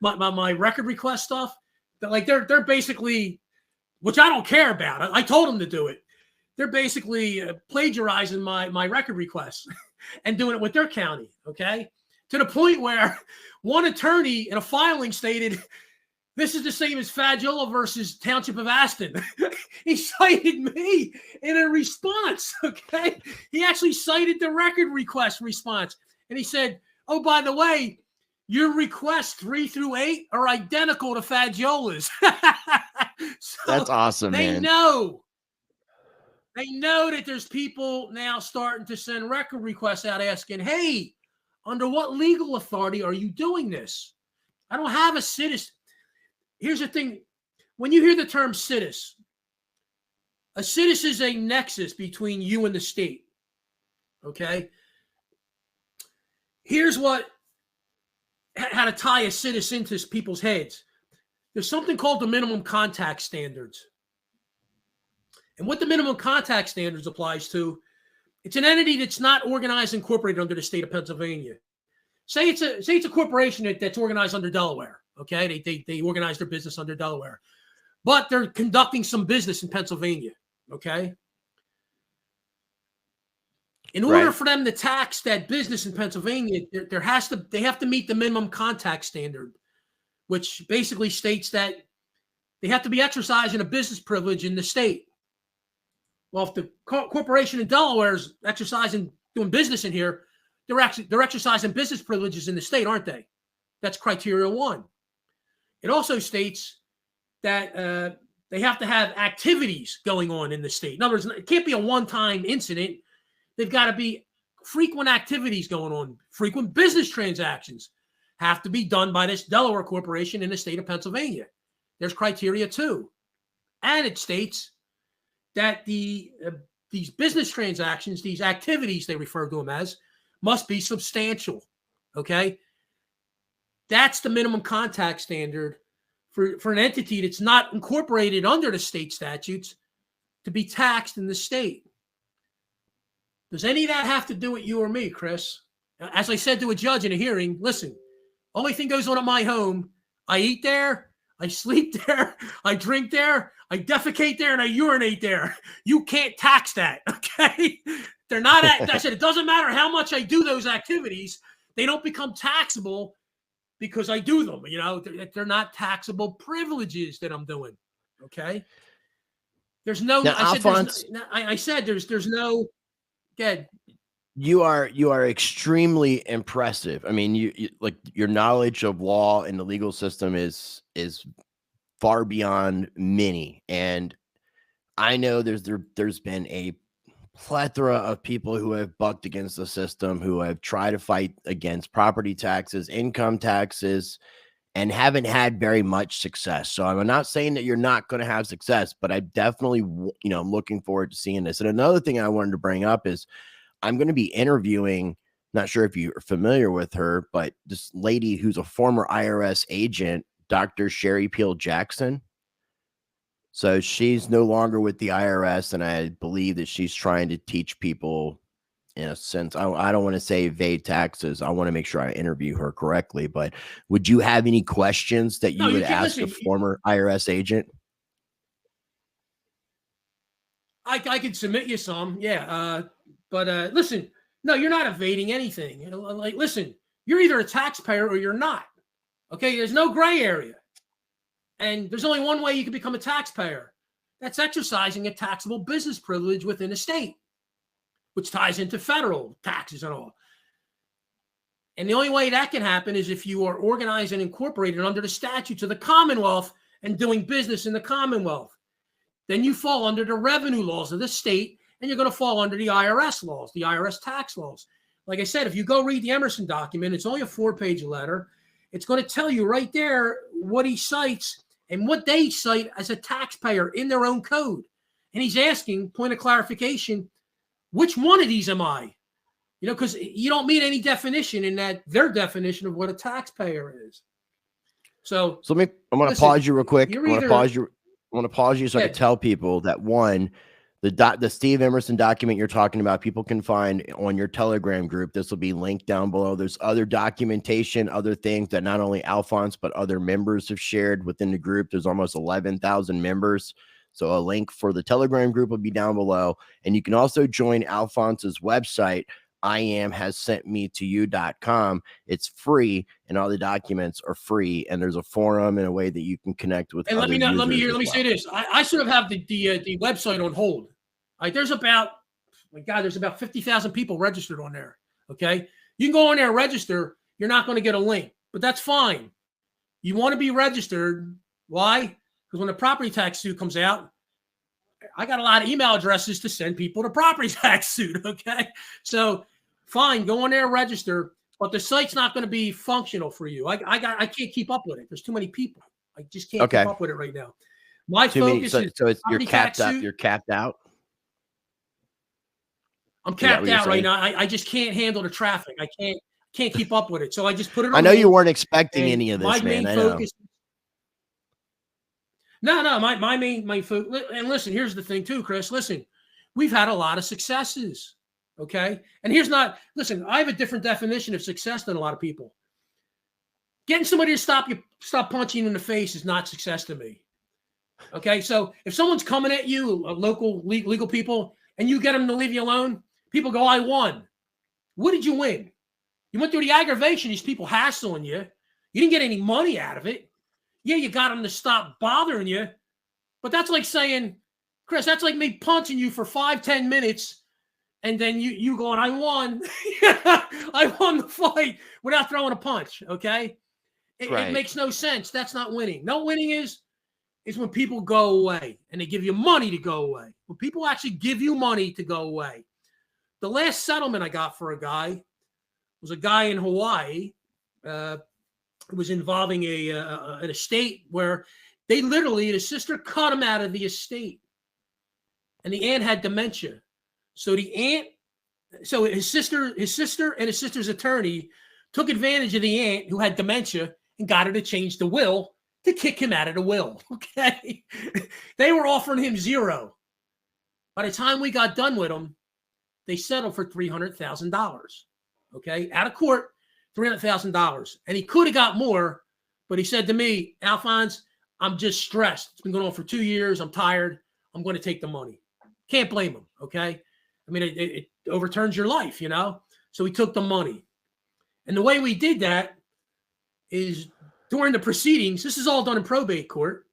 my record request stuff, that like they're basically, which I don't care about. I told them to do it. They're basically plagiarizing my record requests and doing it with their county. Okay. To the point where one attorney in a filing stated, this is the same as Faggiolo versus Township of Aston. He cited me in a response, okay? He actually cited the record request response. And he said, oh, by the way, your requests 3 through 8 are identical to Faggiola's. So that's awesome, man. They know that there's people now starting to send record requests out asking, hey, under what legal authority are you doing this? I don't have a citizen. Here's the thing. When you hear the term CITIS, a CITIS is a nexus between you and the state. Okay? Here's how to tie a CITIS into people's heads. There's something called the minimum contact standards. And what the minimum contact standards applies to, it's an entity that's not organized and incorporated under the state of Pennsylvania. Say it's a corporation that's organized under Delaware. Okay, they organize their business under Delaware, but they're conducting some business in Pennsylvania. Okay, in order for them to tax that business in Pennsylvania, they have to meet the minimum contact standard, which basically states that they have to be exercising a business privilege in the state. Well, if the corporation in Delaware is doing business in here, they're exercising business privileges in the state, aren't they? That's criteria 1. It also states that they have to have activities going on in the state. In other words, it can't be a one-time incident. They've got to be frequent activities going on. Frequent business transactions have to be done by this Delaware corporation in the state of Pennsylvania. There's criteria 2. And it states that these business transactions, these activities they refer to them as, must be substantial. Okay? That's the minimum contact standard for an entity that's not incorporated under the state statutes to be taxed in the state. Does any of that have to do with you or me, Chris? As I said to a judge in a hearing, listen, only thing goes on at my home, I eat there, I sleep there, I drink there, I defecate there, and I urinate there. You can't tax that, okay? They're not I said, it doesn't matter how much I do those activities, they don't become taxable because I do them. You know, they're not taxable privileges that I'm doing, okay? There's no, now, I said there's no, good. You are extremely impressive. I mean, you like your knowledge of law and the legal system is far beyond many. And I know there's been a plethora of people who have bucked against the system, who have tried to fight against property taxes, income taxes, and haven't had very much success. So I'm not saying that you're not going to have success, but I definitely, I'm looking forward to seeing this. And another thing I wanted to bring up is I'm going to be interviewing, not sure if you're familiar with her, but this lady who's a former IRS agent, Dr. Sherry Peel Jackson. So she's no longer with the IRS, and I believe that she's trying to teach people, in a sense, I don't want to say evade taxes. I want to make sure I interview her correctly. But would you have any questions that you would ask a former IRS agent? I could submit you some, yeah. But listen, no, you're not evading anything. Like, listen, you're either a taxpayer or you're not. Okay, there's no gray area. And there's only one way you can become a taxpayer. That's exercising a taxable business privilege within a state, which ties into federal taxes and all. And the only way that can happen is if you are organized and incorporated under the statutes of the Commonwealth and doing business in the Commonwealth. Then you fall under the revenue laws of the state, and you're going to fall under the IRS laws, the IRS tax laws. Like I said, if you go read the Emerson document, it's only a 4-page letter. It's going to tell you right there what he cites and what they cite as a taxpayer in their own code. And he's asking, point of clarification, which one of these am I? Because you don't meet any definition in their definition of what a taxpayer is. So I'm going to pause you real quick. I want to pause you so I can tell people that, one, the Steve Emerson document you're talking about, people can find on your Telegram group. This will be linked down below. There's other documentation, other things that not only Alphonse, but other members have shared within the group. There's almost 11,000 members. So a link for the Telegram group will be down below. And you can also join Alphonse's website, IamHasSentMeToYou.com. It's free, and all the documents are free. And there's a forum and a way that you can connect with. And let me say this. I sort of have the website on hold. There's about 50,000 people registered on there. Okay, you can go on there and register. You're not going to get a link, but that's fine. You want to be registered. Why? Because when the property tax suit comes out, I got a lot of email addresses to send people to property tax suit. Okay. So fine, go on there and register, but the site's not going to be functional for you. I can't keep up with it. There's too many people. I just can't keep up with it right now. My focus is you're capped up. You're capped out. I'm capped out right now. I just can't handle the traffic. I can't keep up with it. So I just put it on. I know you weren't expecting any of this, man. I know. No, my main focus. And listen, here's the thing too, Chris. Listen, we've had a lot of successes. Okay. And listen, I have a different definition of success than a lot of people. Getting somebody to stop punching you in the face is not success to me. Okay. So if someone's coming at you, local legal people, and you get them to leave you alone, people go, I won. What did you win? You went through the aggravation, these people hassling you. You didn't get any money out of it. Yeah, you got them to stop bothering you. But that's like saying, Chris, that's like me punching you for 5-10 minutes. And then you going, I won. I won the fight without throwing a punch. Okay. It makes no sense. That's not winning. No, winning is when people go away and they give you money to go away. When people actually give you money to go away. The last settlement I got for a guy was a guy in Hawaii. It was involving an estate where they literally, his sister cut him out of the estate. And the aunt had dementia. So his sister and his sister's attorney took advantage of the aunt who had dementia and got her to change the will to kick him out of the will. Okay. They were offering him $0. By the time we got done with him, they settled for $300,000. Okay. Out of court, $300,000. And he could have got more, but he said to me, Alphonse, I'm just stressed. It's been going on for 2 years. I'm tired. I'm going to take the money. Can't blame him. Okay. I mean, it overturns your life, So he took the money. And the way we did that is during the proceedings, this is all done in probate court.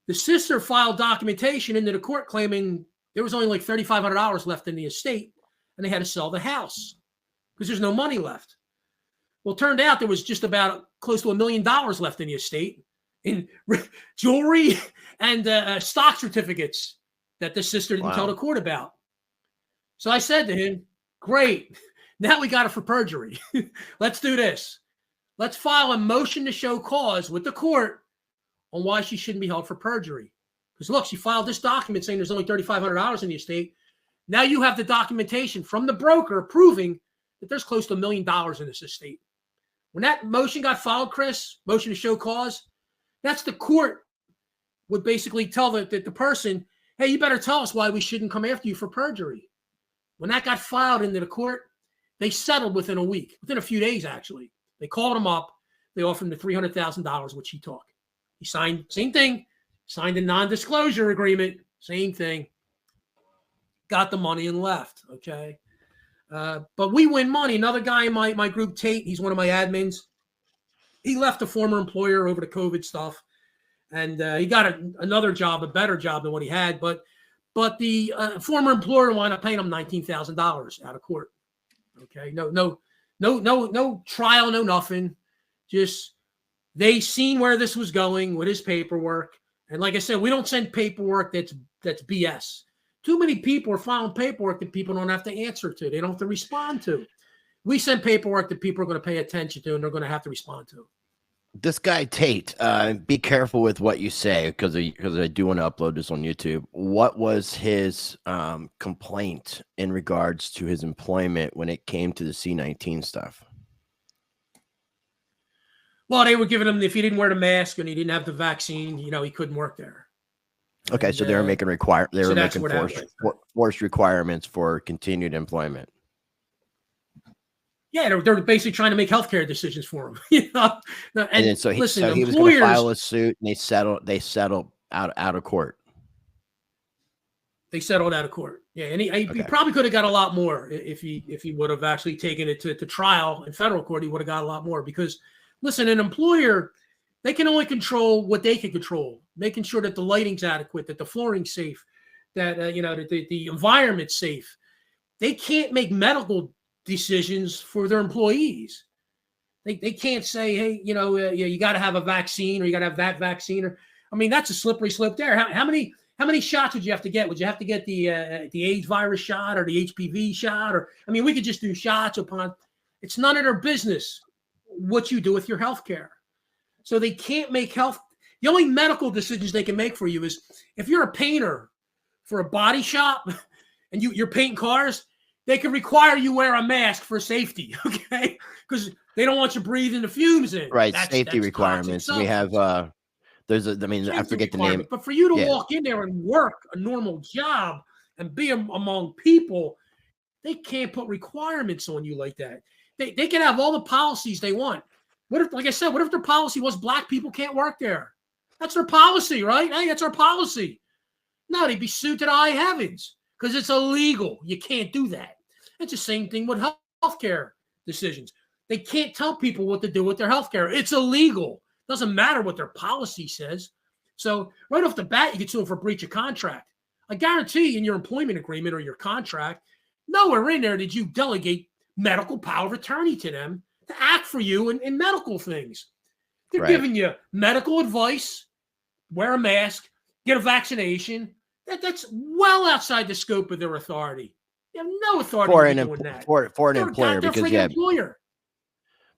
The sister filed documentation into the court claiming there was only like $3,500 left in the estate, and they had to sell the house because there's no money left. Well, it turned out there was just about close to $1 million left in the estate in jewelry and stock certificates that the sister didn't tell the court about. So I said to him, great. Now we got it for perjury. Let's do this. let's file a motion to show cause with the court on why she shouldn't be held for perjury. Because look, she filed this document saying there's only $3,500 in the estate. Now you have the documentation from the broker proving that there's close to $1 million in this estate. When that motion got filed, Chris, motion to show cause, that's the court would basically tell the person, hey, you better tell us why we shouldn't come after you for perjury. When that got filed into the court, they settled within a week, within a few days, actually. They called him up. They offered him the $300,000, which he took. He signed, same thing, signed a non-disclosure agreement, same thing. Got the money and left, okay? But we win money. Another guy in my group, Tate, he's one of my admins. He left a former employer over the COVID stuff, and he got another job, a better job than what he had. But the former employer wound up paying him $19,000 out of court. Okay, no trial, no nothing. Just they seen where this was going with his paperwork, and like I said, we don't send paperwork that's BS. Too many people are filing paperwork that people don't have to answer to. They don't have to respond to. We send paperwork that people are going to pay attention to and they're going to have to respond to. This guy, Tate, be careful with what you say because I do want to upload this on YouTube. What was his complaint in regards to his employment when it came to the C-19 stuff? Well, they were giving him, if he didn't wear the mask and he didn't have the vaccine, he couldn't work there. Okay, so they were making forced requirements for continued employment. Yeah, they're basically trying to make healthcare decisions for him. And so he was going to file a suit, and they settled out of court. They settled out of court. Yeah, and he probably could have got a lot more if he would have actually taken it to trial in federal court. He would have got a lot more because, listen, an employer, they can only control what they can control, making sure that the lighting's adequate, that the flooring's safe, that that the environment's safe. They can't make medical decisions for their employees. They can't say, hey, you got to have a vaccine or you got to have that vaccine. Or that's a slippery slope there. How many shots would you have to get? Would you have to get the AIDS virus shot or the HPV shot? Or we could just do shots upon. It's none of their business what you do with your health care. So they can't make health. The only medical decisions they can make for you is if you're a painter for a body shop and you're painting cars, they can require you wear a mask for safety, okay? Because they don't want you breathing the fumes in. Right, safety requirements. We have I forget the name. But for you to walk in there and work a normal job and be among people, they can't put requirements on you like that. They can have all the policies they want. What if their policy was black people can't work there? That's their policy, right? Hey, that's our policy. No, they'd be sued to the high heavens because it's illegal. You can't do that. It's the same thing with healthcare decisions. They can't tell people what to do with their healthcare. It's illegal. Doesn't matter what their policy says. So right off the bat, you get sued for breach of contract. I guarantee in your employment agreement or your contract, nowhere in there did you delegate medical power of attorney to them to act for you in medical things. They're giving you medical advice, wear a mask, get a vaccination. That's well outside the scope of their authority. They have no authority doing that. For an employer,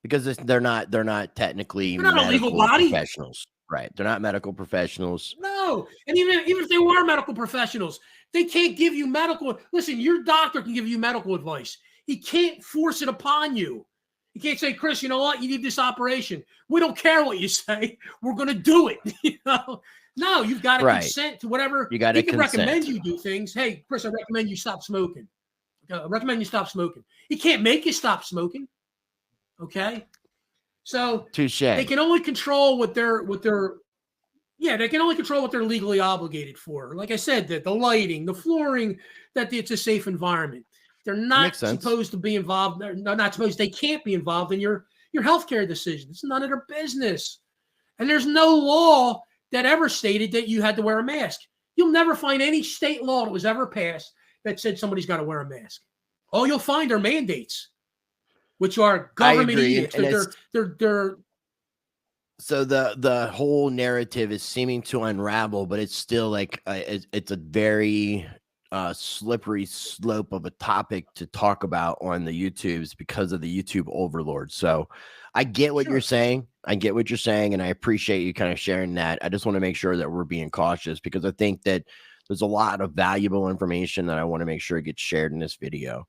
because they're not technically medical professionals. Right. They're not medical professionals. No. And even if they were medical professionals, they can't give you medical. Listen, your doctor can give you medical advice. He can't force it upon you. You can't say, Chris, you know what? You need this operation. We don't care what you say. We're going to do it. No, you've got to consent to whatever. You got to consent. He can recommend you do things. Hey, Chris, I recommend you stop smoking. I recommend you stop smoking. He can't make you stop smoking. Okay? So touche. They can only control what they're they can only control what they're legally obligated for. Like I said, the lighting, the flooring, that it's a safe environment. They're not supposed to be involved. They're not supposed. They can't be involved in your healthcare decisions. It's none of their business. And there's no law that ever stated that you had to wear a mask. You'll never find any state law that was ever passed that said somebody's got to wear a mask. All you'll find are mandates, which are government edicts. They're so the whole narrative is seeming to unravel, but it's still like it's a very slippery slope of a topic to talk about on the YouTubes because of the YouTube overlord. So I get what you're saying. I get what you're saying, and I appreciate you kind of sharing that. I just want to make sure that we're being cautious because I think that there's a lot of valuable information that I want to make sure gets shared in this video.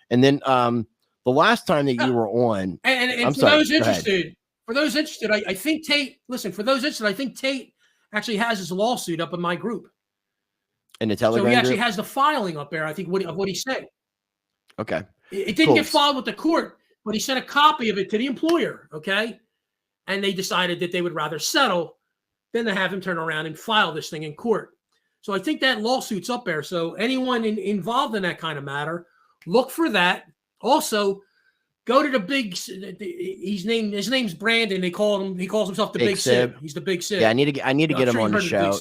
And then the last time that you were on, and for those interested, I think Tate, listen, for those interested, I think Tate actually has his lawsuit up in my group. In the Telegram So he actually group? has the filing up there, I think, of what he said. Okay. It didn't get filed with the court, but he sent a copy of it to the employer, okay? And they decided that they would rather settle than to have him turn around and file this thing in court. So I think that lawsuit's up there. So anyone involved in that kind of matter, look for that. Also, go to the big. His name's Brandon. He calls himself the Big Sib. He's the Big Sib. Yeah, I need to get him on the show.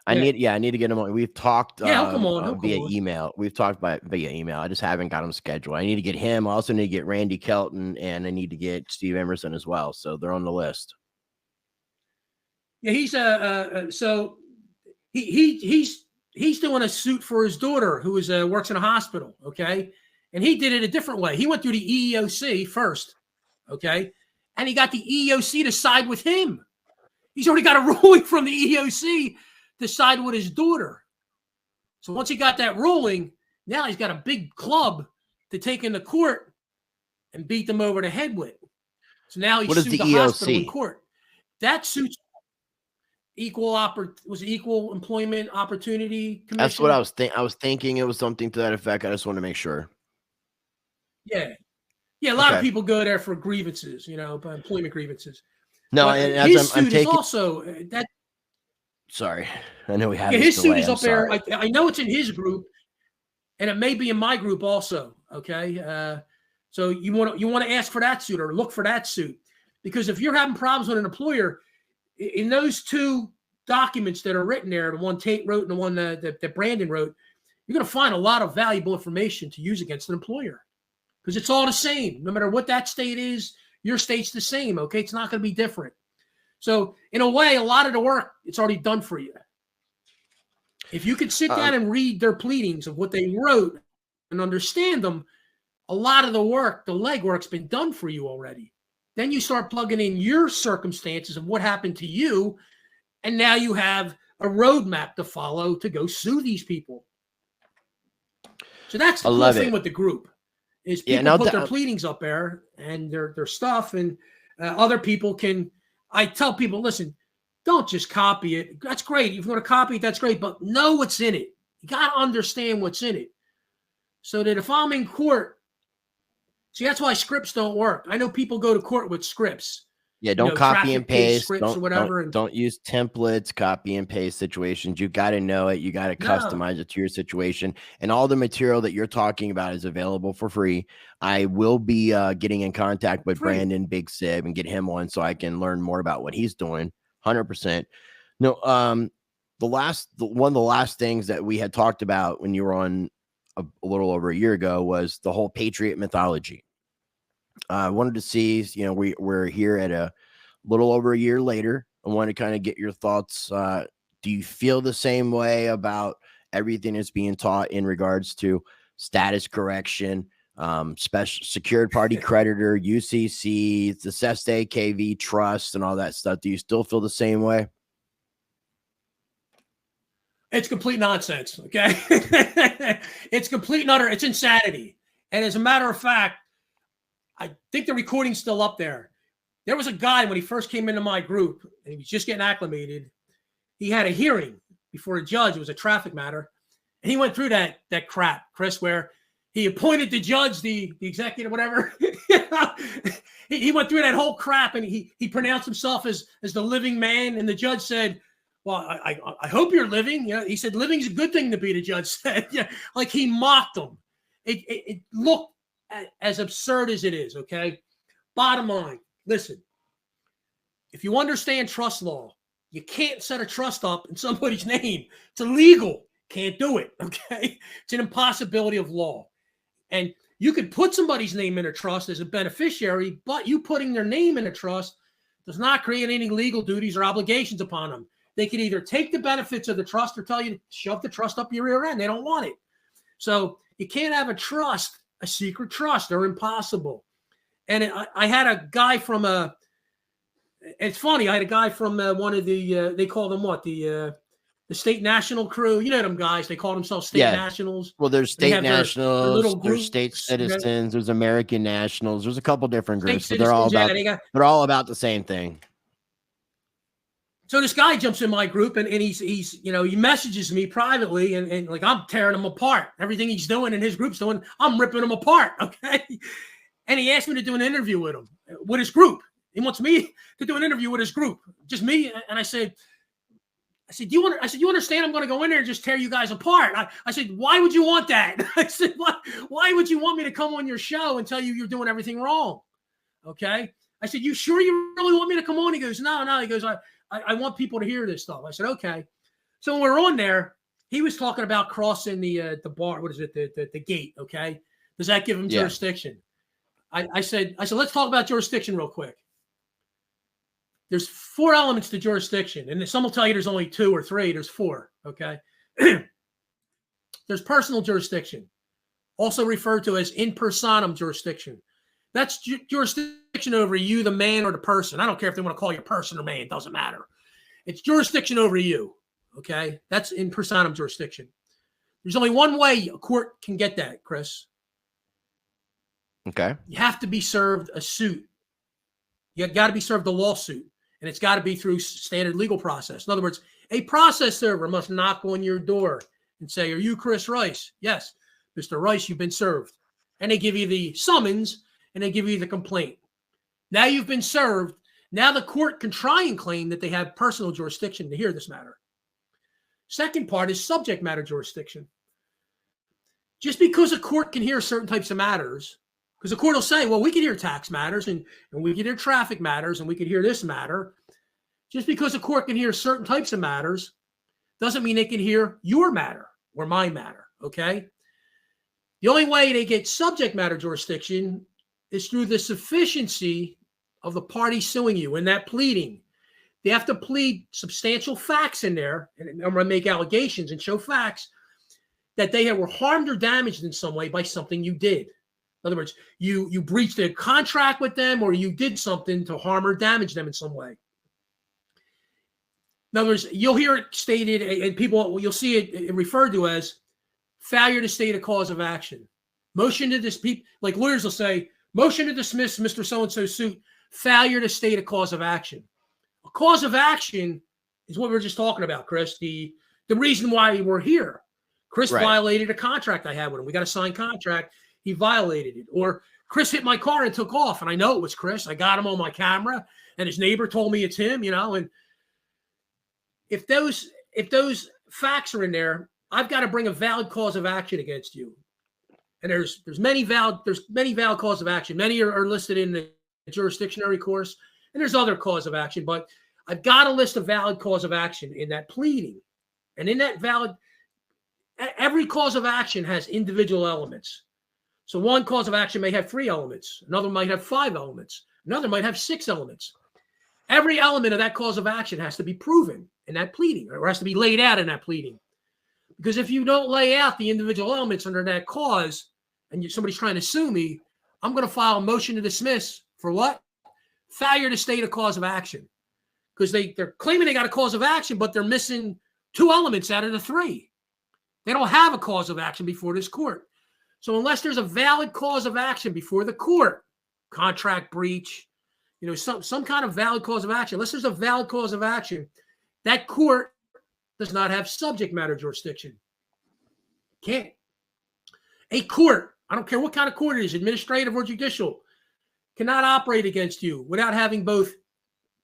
I need to get him on. We've talked he'll come on via email. We've talked via email. I just haven't got him scheduled. I need to get him. I also need to get Randy Kelton, and I need to get Steve Emerson as well. So they're on the list. Yeah, he's so he's doing a suit for his daughter who works in a hospital. Okay, and he did it a different way. He went through the EEOC first. Okay, and he got the EEOC to side with him. He's already got a ruling from the EEOC to side with his daughter. So once he got that ruling, now he's got a big club to take into court and beat them over the head with. So now he sued the hospital in court. That suits Equal Employment Opportunity Commission. That's what I was thinking. I was thinking it was something to that effect. I just want to make sure. Yeah. Yeah, a lot of people go there for grievances, employment grievances. No, but and his suit is also that. Sorry, I know we have his suit is up there. I know it's in his group, and it may be in my group also. Okay, so you want to ask for that suit or look for that suit, because if you're having problems with an employer, in those two documents that are written there, the one Tate wrote and the one that Brandon wrote, you're going to find a lot of valuable information to use against an employer, because it's all the same. No matter what that state is, your state's the same. Okay, it's not going to be different. So in a way, a lot of the work, it's already done for you. If you could sit down and read their pleadings of what they wrote and understand them, a lot of the work, the legwork's been done for you already. Then you start plugging in your circumstances of what happened to you, and now you have a roadmap to follow to go sue these people. So that's the cool thing with the group, is people put their pleadings up there and their stuff, and other people can. I tell people, listen, don't just copy it. That's great. If you want to copy it, that's great. But know what's in it. You got to understand what's in it. So that if I'm in court, see, that's why scripts don't work. I know people go to court with scripts. Yeah, don't copy and paste. Scripts or whatever. Don't use templates, copy and paste situations. You got to know it. You got to customize it to your situation. And all the material that you're talking about is available for free. I will be getting in contact with Brandon Big Sib and get him on so I can learn more about what he's doing. 100%. No, one of the last things that we had talked about when you were on a little over a year ago was the whole Patriot mythology. I wanted to see, we're here at a little over a year later. I want to kind of get your thoughts. Do you feel the same way about everything that's being taught in regards to status correction, special secured party creditor, UCC, the SESTA, KV trust, and all that stuff? Do you still feel the same way? It's complete nonsense. Okay. It's complete and utter. It's insanity. And as a matter of fact, I think the recording's still up there. There was a guy when he first came into my group and he was just getting acclimated. He had a hearing before a judge. It was a traffic matter. And he went through that crap, Chris, where he appointed the judge, the executive, whatever. He went through that whole crap, and he pronounced himself as the living man. And the judge said, well, I hope you're living. He said, living's a good thing to be, the judge said. Yeah, like he mocked him. It looked as absurd as it is, okay? Bottom line, listen, if you understand trust law, you can't set a trust up in somebody's name. It's illegal. Can't do it, okay? It's an impossibility of law. And you could put somebody's name in a trust as a beneficiary, but you putting their name in a trust does not create any legal duties or obligations upon them. They can either take the benefits of the trust or tell you to shove the trust up your rear end. They don't want it. So you can't have a secret trust. They're impossible. And I had a guy from it's funny. I had a guy from one of the, they call them what? The state national crew. You know them guys. They call themselves state nationals. Well, there's state nationals, their there's state citizens, there's American nationals. There's a couple different groups, but they're all about the same thing. So this guy jumps in my group and he's he messages me privately and like I'm tearing him apart. Everything he's doing and his group's doing, I'm ripping him apart. Okay. And he asked me to do an interview with him, with his group. He wants me to do an interview with his group, just me. And I said, you understand I'm going to go in there and just tear you guys apart? I said, why would you want that? I said, why would you want me to come on your show and tell you you're doing everything wrong? Okay. I said, you sure you really want me to come on? He goes, no. He goes, I want people to hear this stuff. I said, okay. So when we're on there, he was talking about crossing the bar. What is it? The gate. Okay. Does that give him jurisdiction? I said, let's talk about jurisdiction real quick. There's 4 elements to jurisdiction. And some will tell you there's only 2 or 3. There's 4. Okay. There's personal jurisdiction, also referred to as in personam jurisdiction. That's jurisdiction over you, the man or the person. I don't care if they want to call you person or man. It doesn't matter. It's jurisdiction over you. Okay. That's in personam jurisdiction. There's only one way a court can get that, Chris. Okay. You have to be served a suit. You got to be served a lawsuit, and it's got to be through standard legal process. In other words, a process server must knock on your door and say, are you Chris Rice? Yes, Mr. Rice, you've been served. And they give you the summons, and they give you the complaint. Now you've been served. Now the court can try and claim that they have personal jurisdiction to hear this matter. Second part is subject matter jurisdiction. Just because a court can hear certain types of matters, because the court will say, well, we can hear tax matters and we can hear traffic matters and we can hear this matter. Just because a court can hear certain types of matters doesn't mean they can hear your matter or my matter, okay? The only way they get subject matter jurisdiction is through the sufficiency of the party suing you in that pleading. They have to plead substantial facts in there, and I'm going to make allegations and show facts that they were harmed or damaged in some way by something you did. In other words, you breached a contract with them or you did something to harm or damage them in some way. In other words, you'll hear it stated, and you'll see it referred to as failure to state a cause of action. Motion to dismiss, like lawyers will say, motion to dismiss Mr. So-and-so's suit, failure to state a cause of action. A cause of action is what we were just talking about, Chris, the reason why we're here. Chris violated a contract I had with him. We got a signed contract. He violated it. Or Chris hit my car and took off, and I know it was Chris. I got him on my camera, and his neighbor told me it's him, and if those facts are in there, I've got to bring a valid cause of action against you. And there's many valid cause of action. Many are listed in the jurisdictionary course, and there's other cause of action, but I've got to list a valid cause of action in that pleading. And in that every cause of action has individual elements. So one cause of action may have 3 elements. Another might have 5 elements. Another might have 6 elements. Every element of that cause of action has to be proven in that pleading, or has to be laid out in that pleading. Because if you don't lay out the individual elements under that cause, and somebody's trying to sue me, I'm going to file a motion to dismiss for what? Failure to state a cause of action. Because they're claiming they got a cause of action, but they're missing 2 elements out of the 3. They don't have a cause of action before this court. So unless there's a valid cause of action before the court, contract breach, some kind of valid cause of action, unless there's a valid cause of action, that court does not have subject matter jurisdiction. Can't. A court, I don't care what kind of court it is, administrative or judicial, cannot operate against you without having both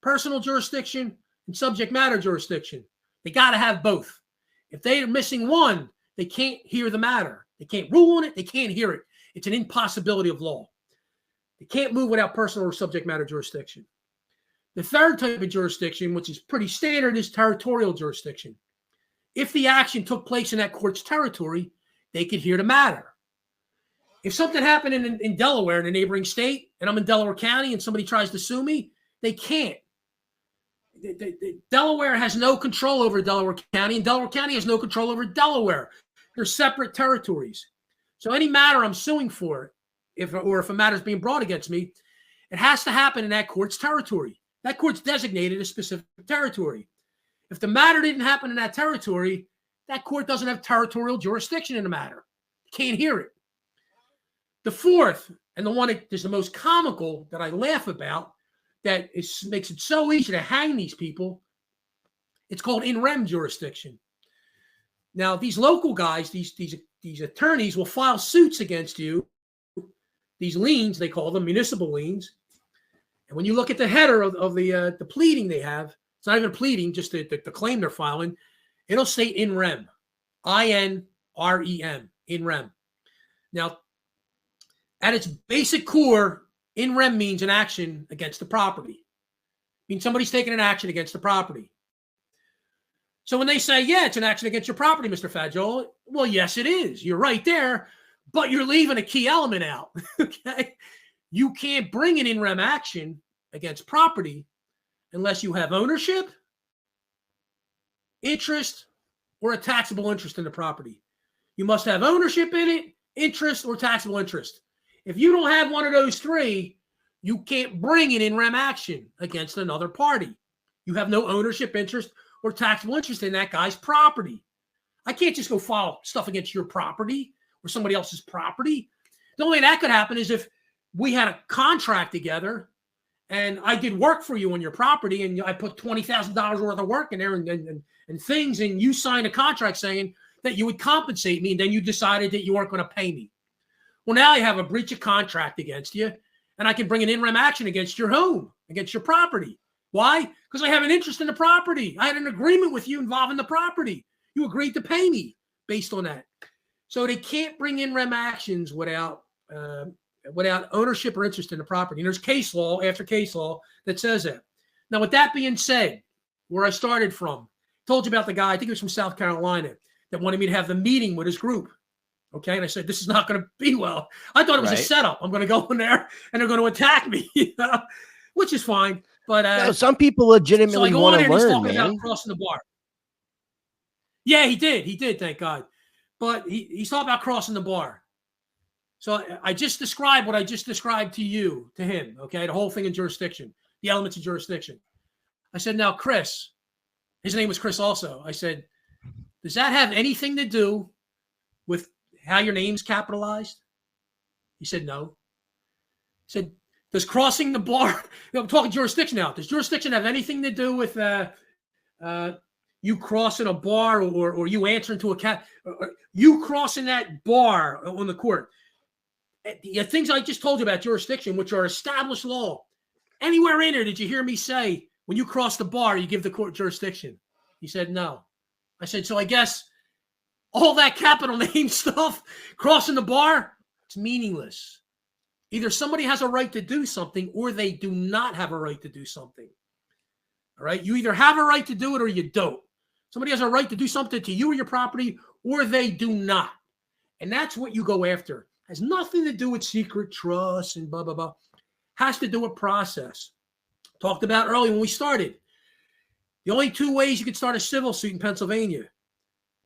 personal jurisdiction and subject matter jurisdiction. They got to have both. If they are missing one, they can't hear the matter. They can't rule on it. They can't hear it. It's an impossibility of law. They can't move without personal or subject matter jurisdiction. The third type of jurisdiction, which is pretty standard, is territorial jurisdiction. If the action took place in that court's territory, they could hear the matter. If something happened in Delaware, in a neighboring state, and I'm in Delaware County and somebody tries to sue me, they can't. Delaware has no control over Delaware County, and Delaware County has no control over Delaware. They're separate territories. So any matter I'm suing for, if a matter is being brought against me, it has to happen in that court's territory. That court's designated a specific territory. If the matter didn't happen in that territory, that court doesn't have territorial jurisdiction in the matter. Can't hear it. The fourth, and the one that is the most comical that I laugh about, that makes it so easy to hang these people, it's called in rem jurisdiction. Now, these local guys, these attorneys will file suits against you, these liens, they call them municipal liens. And when you look at the header of the pleading they have, it's not even a pleading, just the claim they're filing, it'll say in rem, INREM, in rem. Now, at its basic core, in rem means an action against the property. It means somebody's taking an action against the property. So when they say, yeah, it's an action against your property, Mr. Faggiolo, well, yes, it is. You're right there, but you're leaving a key element out, okay? You can't bring an in rem action against property unless you have ownership, interest, or a taxable interest in the property. You must have ownership in it, interest, or taxable interest. If you don't have one of those three, you can't bring an in rem action against another party. You have no ownership, interest, or taxable interest in that guy's property. I can't just go file stuff against your property or somebody else's property. The only way that could happen is if we had a contract together and I did work for you on your property and I put $20,000 worth of work in there and things, and you signed a contract saying that you would compensate me, and then you decided that you weren't going to pay me. Well, now I have a breach of contract against you, and I can bring an in rem action against your home, against your property. Why? Because I have an interest in the property. I had an agreement with you involving the property. You agreed to pay me based on that. So they can't bring in rem actions without ownership or interest in the property. And there's case law after case law that says that. Now, with that being said, where I started from, told you about the guy, I think he was from South Carolina, that wanted me to have the meeting with his group. Okay. And I said, this is not going to be well. I thought it was a setup. I'm going to go in there and they're going to attack me, which is fine. But some people legitimately want to learn, man. About crossing the bar. Yeah, he did. He did, thank God. But he's talking about crossing the bar. So I just described what I just described to you, to him, okay? The whole thing in jurisdiction, the elements of jurisdiction. I said, now, Chris, his name was Chris also. I said, does that have anything to do with how your name's capitalized? He said, no. I said, does crossing the bar, I'm talking jurisdiction now, does jurisdiction have anything to do with you crossing a bar or you answering to a cat, or you crossing that bar on the court? The things I just told you about jurisdiction, which are established law, anywhere in there did you hear me say, when you cross the bar, you give the court jurisdiction? He said, no. I said, so I guess all that capital name stuff, crossing the bar, it's meaningless. Either somebody has a right to do something or they do not have a right to do something. All right? You either have a right to do it or you don't. Somebody has a right to do something to you or your property, or they do not. And that's what you go after. Has nothing to do with secret trust and blah, blah, blah. Has to do with process. Talked about earlier when we started. The only two ways you can start a civil suit in Pennsylvania.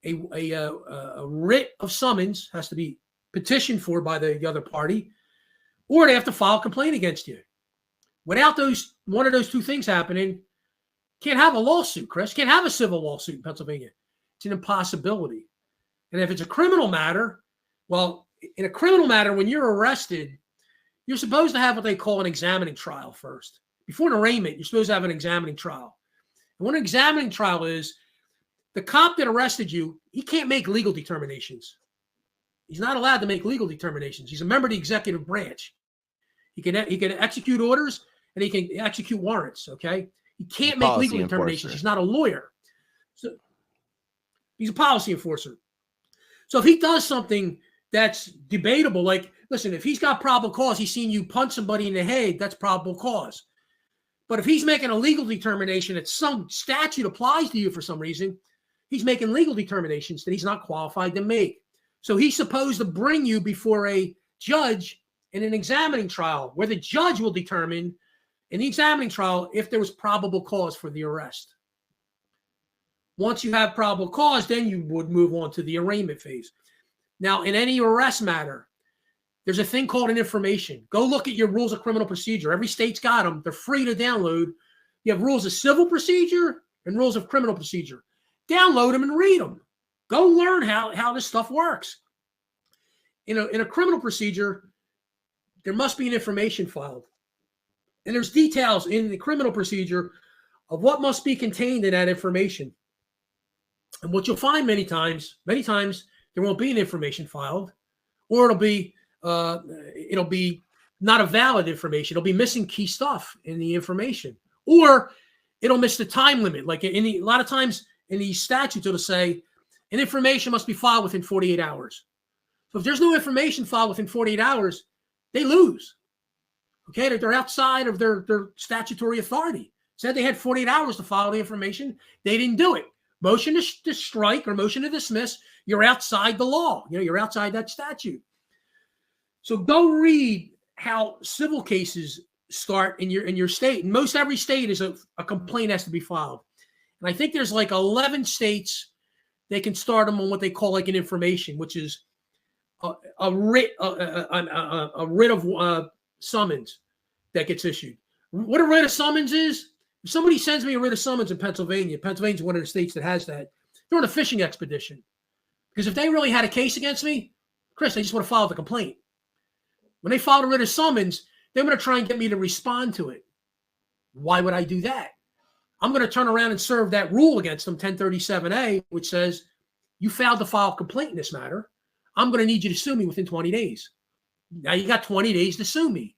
A writ of summons has to be petitioned for by the other party, or they have to file a complaint against you. Without one of those two things happening, can't have a lawsuit, Chris. Can't have a civil lawsuit in Pennsylvania. It's an impossibility. And if it's a criminal matter, well, in a criminal matter, when you're arrested, you're supposed to have what they call an examining trial first. Before an arraignment, you're supposed to have an examining trial. And what an examining trial is, the cop that arrested you, he can't make legal determinations. He's not allowed to make legal determinations. He's a member of the executive branch. He can execute orders and he can execute warrants, okay? He can't make legal determinations. He's not a lawyer. So he's a policy enforcer. So if he does something that's debatable, like, listen, if he's got probable cause, he's seen you punch somebody in the head, that's probable cause. But if he's making a legal determination that some statute applies to you for some reason, he's making legal determinations that he's not qualified to make. So he's supposed to bring you before a judge in an examining trial where the judge will determine in the examining trial if there was probable cause for the arrest. Once you have probable cause, then you would move on to the arraignment phase. Now, in any arrest matter, there's a thing called an information. Go look at your rules of criminal procedure. Every state's got them. They're free to download. You have rules of civil procedure and rules of criminal procedure. Download them and read them. Go learn how this stuff works. In a criminal procedure, there must be an information filed. And there's details in the criminal procedure of what must be contained in that information. And what you'll find many times, there won't be an information filed, or it'll be not a valid information. It'll be missing key stuff in the information, or it'll miss the time limit. Like a lot of times in these statutes, it'll say an information must be filed within 48 hours. So if there's no information filed within 48 hours, they lose. Okay, they're outside of their statutory authority. Said they had 48 hours to file the information. They didn't do it. Motion to strike or motion to dismiss, you're outside the law. You're outside that statute. So go read how civil cases start in your state. In most every state is a complaint has to be filed. And I think there's like 11 states they can start them on what they call like an information, which is a writ of summons that gets issued. What a writ of summons is, if somebody sends me a writ of summons in Pennsylvania, Pennsylvania's one of the states that has that, they're on a fishing expedition. Because if they really had a case against me, Chris, they just want to file the complaint. When they file a writ of summons, they're going to try and get me to respond to it. Why would I do that? I'm going to turn around and serve that rule against them, 1037A, which says you failed to file a complaint in this matter. I'm going to need you to sue me within 20 days. Now you got 20 days to sue me.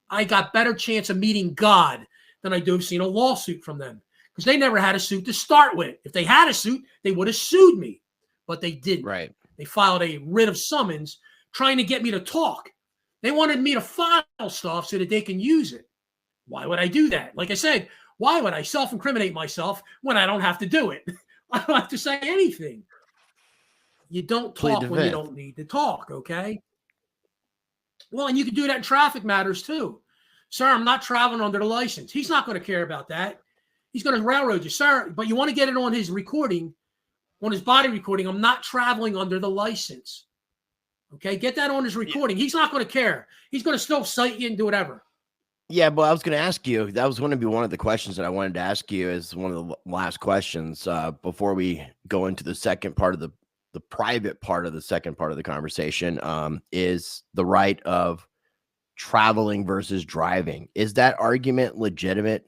I got better chance of meeting God than I do of seeing a lawsuit from them, because they never had a suit to start with. If they had a suit, they would have sued me, but they didn't. Right. They filed a writ of summons trying to get me to talk. They wanted me to file stuff so that they can use it. Why would I do that? Like I said, why would I self-incriminate myself when I don't have to do it? I don't have to say anything. You don't talk when you don't need to talk, okay? Well, and you can do that in traffic matters too. Sir, I'm not traveling under the license. He's not going to care about that. He's going to railroad you. Sir, but you want to get it on his recording, on his body recording. I'm not traveling under the license. Okay, get that on his recording. He's not going to care. He's going to still cite you and do whatever. Yeah, but I was going to ask you, that was going to be one of the questions that I wanted to ask you as one of the last questions before we go into the second part of the private part of the second part of the conversation, is the right of traveling versus driving. Is that argument legitimate?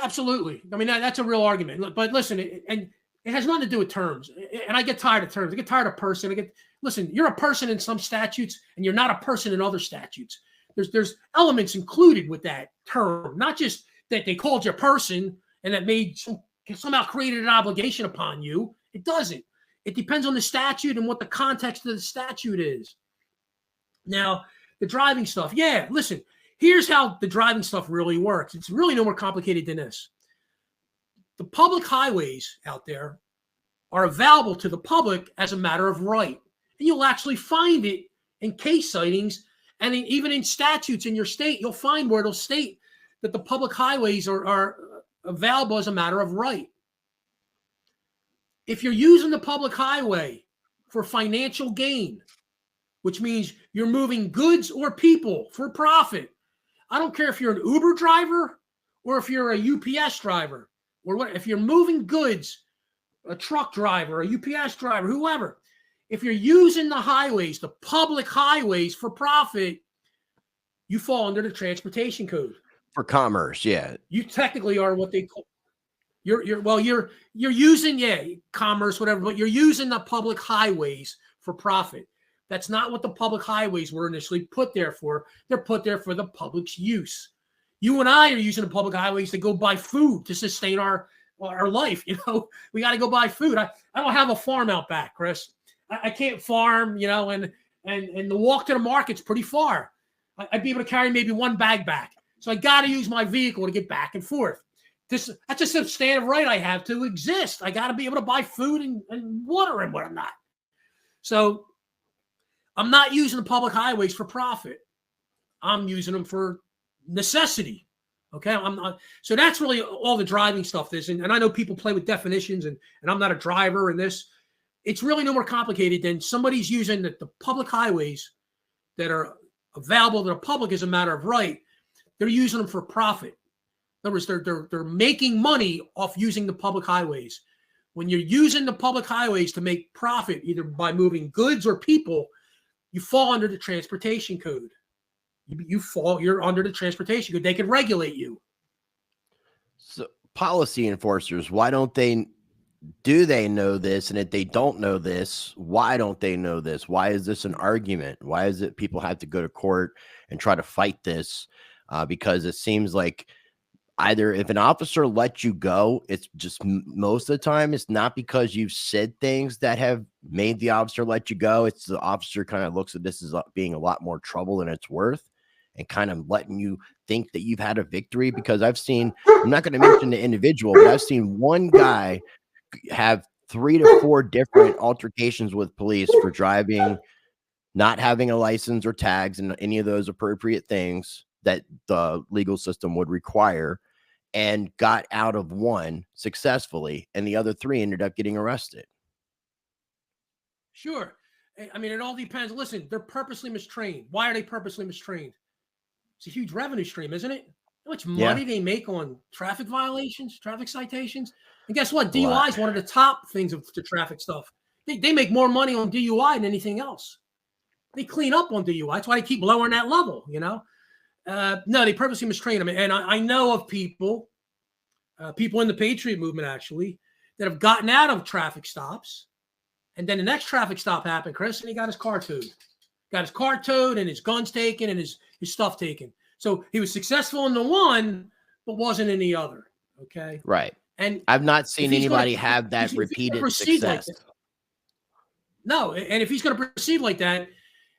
Absolutely. I mean, that's a real argument. But listen, and it has nothing to do with terms. And I get tired of terms. I get tired of person. Listen, you're a person in some statutes, and you're not a person in other statutes. There's elements included with that term, not just that they called you a person and that made somehow created an obligation upon you. It doesn't. It depends on the statute and what the context of the statute is. Now, the driving stuff. Yeah, listen, here's how the driving stuff really works. It's really no more complicated than this. The public highways out there are available to the public as a matter of right. And you'll actually find it in case sightings, and even in statutes in your state, you'll find where it'll state that the public highways are available as a matter of right. If you're using the public highway for financial gain, which means you're moving goods or people for profit, I don't care if you're an Uber driver or if you're a UPS driver, or what, if you're moving goods, a truck driver, a UPS driver, whoever, if you're using the highways, the public highways for profit, you fall under the transportation code. For commerce, yeah. You technically are what they call you're using commerce, whatever, but you're using the public highways for profit. That's not what the public highways were initially put there for. They're put there for the public's use. You and I are using the public highways to go buy food to sustain our life. You know, we got to go buy food. I don't have a farm out back, Chris. I can't farm, you know, and the walk to the market's pretty far. I'd be able to carry maybe one bag back. So I got to use my vehicle to get back and forth. That's a substantive right I have to exist. I got to be able to buy food and water and whatnot. So I'm not using the public highways for profit. I'm using them for necessity. Okay. So that's really all the driving stuff is. And I know people play with definitions and I'm not a driver in this. it's really no more complicated than somebody's using the public highways that are available to the public as a matter of right. They're using them for profit. In other words, they're making money off using the public highways. When you're using the public highways to make profit, either by moving goods or people, you fall under the transportation code. You're under the transportation code. They can regulate you. So policy enforcers, why don't they? Do they know this? And if they don't know this, why don't they know this? Why is this an argument? Why is it people have to go to court and try to fight this? Because it seems like either if an officer lets you go, it's just most of the time, it's not because you've said things that have made the officer let you go. It's the officer kind of looks at this as being a lot more trouble than it's worth and kind of letting you think that you've had a victory. Because I've seen, I'm not going to mention the individual, but I've seen one guy have 3 to 4 different altercations with police for driving, not having a license or tags and any of those appropriate things that the legal system would require, and got out of one successfully, and the other 3 ended up getting arrested. Sure. I mean, it all depends. Listen, they're purposely mistrained. Why are they purposely mistrained? It's a huge revenue stream, isn't it? How much money they make on traffic violations, traffic citations? And guess what? DUI is one of the top things of the traffic stuff. They make more money on DUI than anything else. They clean up on DUI. That's why they keep lowering that level, you know? No, they purposely mistrain them. And I know of people in the Patriot movement, actually, that have gotten out of traffic stops. And then the next traffic stop happened, Chris, and he got his car towed. Got his car towed and his guns taken and his stuff taken. So he was successful in the one, but wasn't in the other. Okay. Right. And I've not seen anybody have that repeated success. Like no. And if he's going to proceed like that,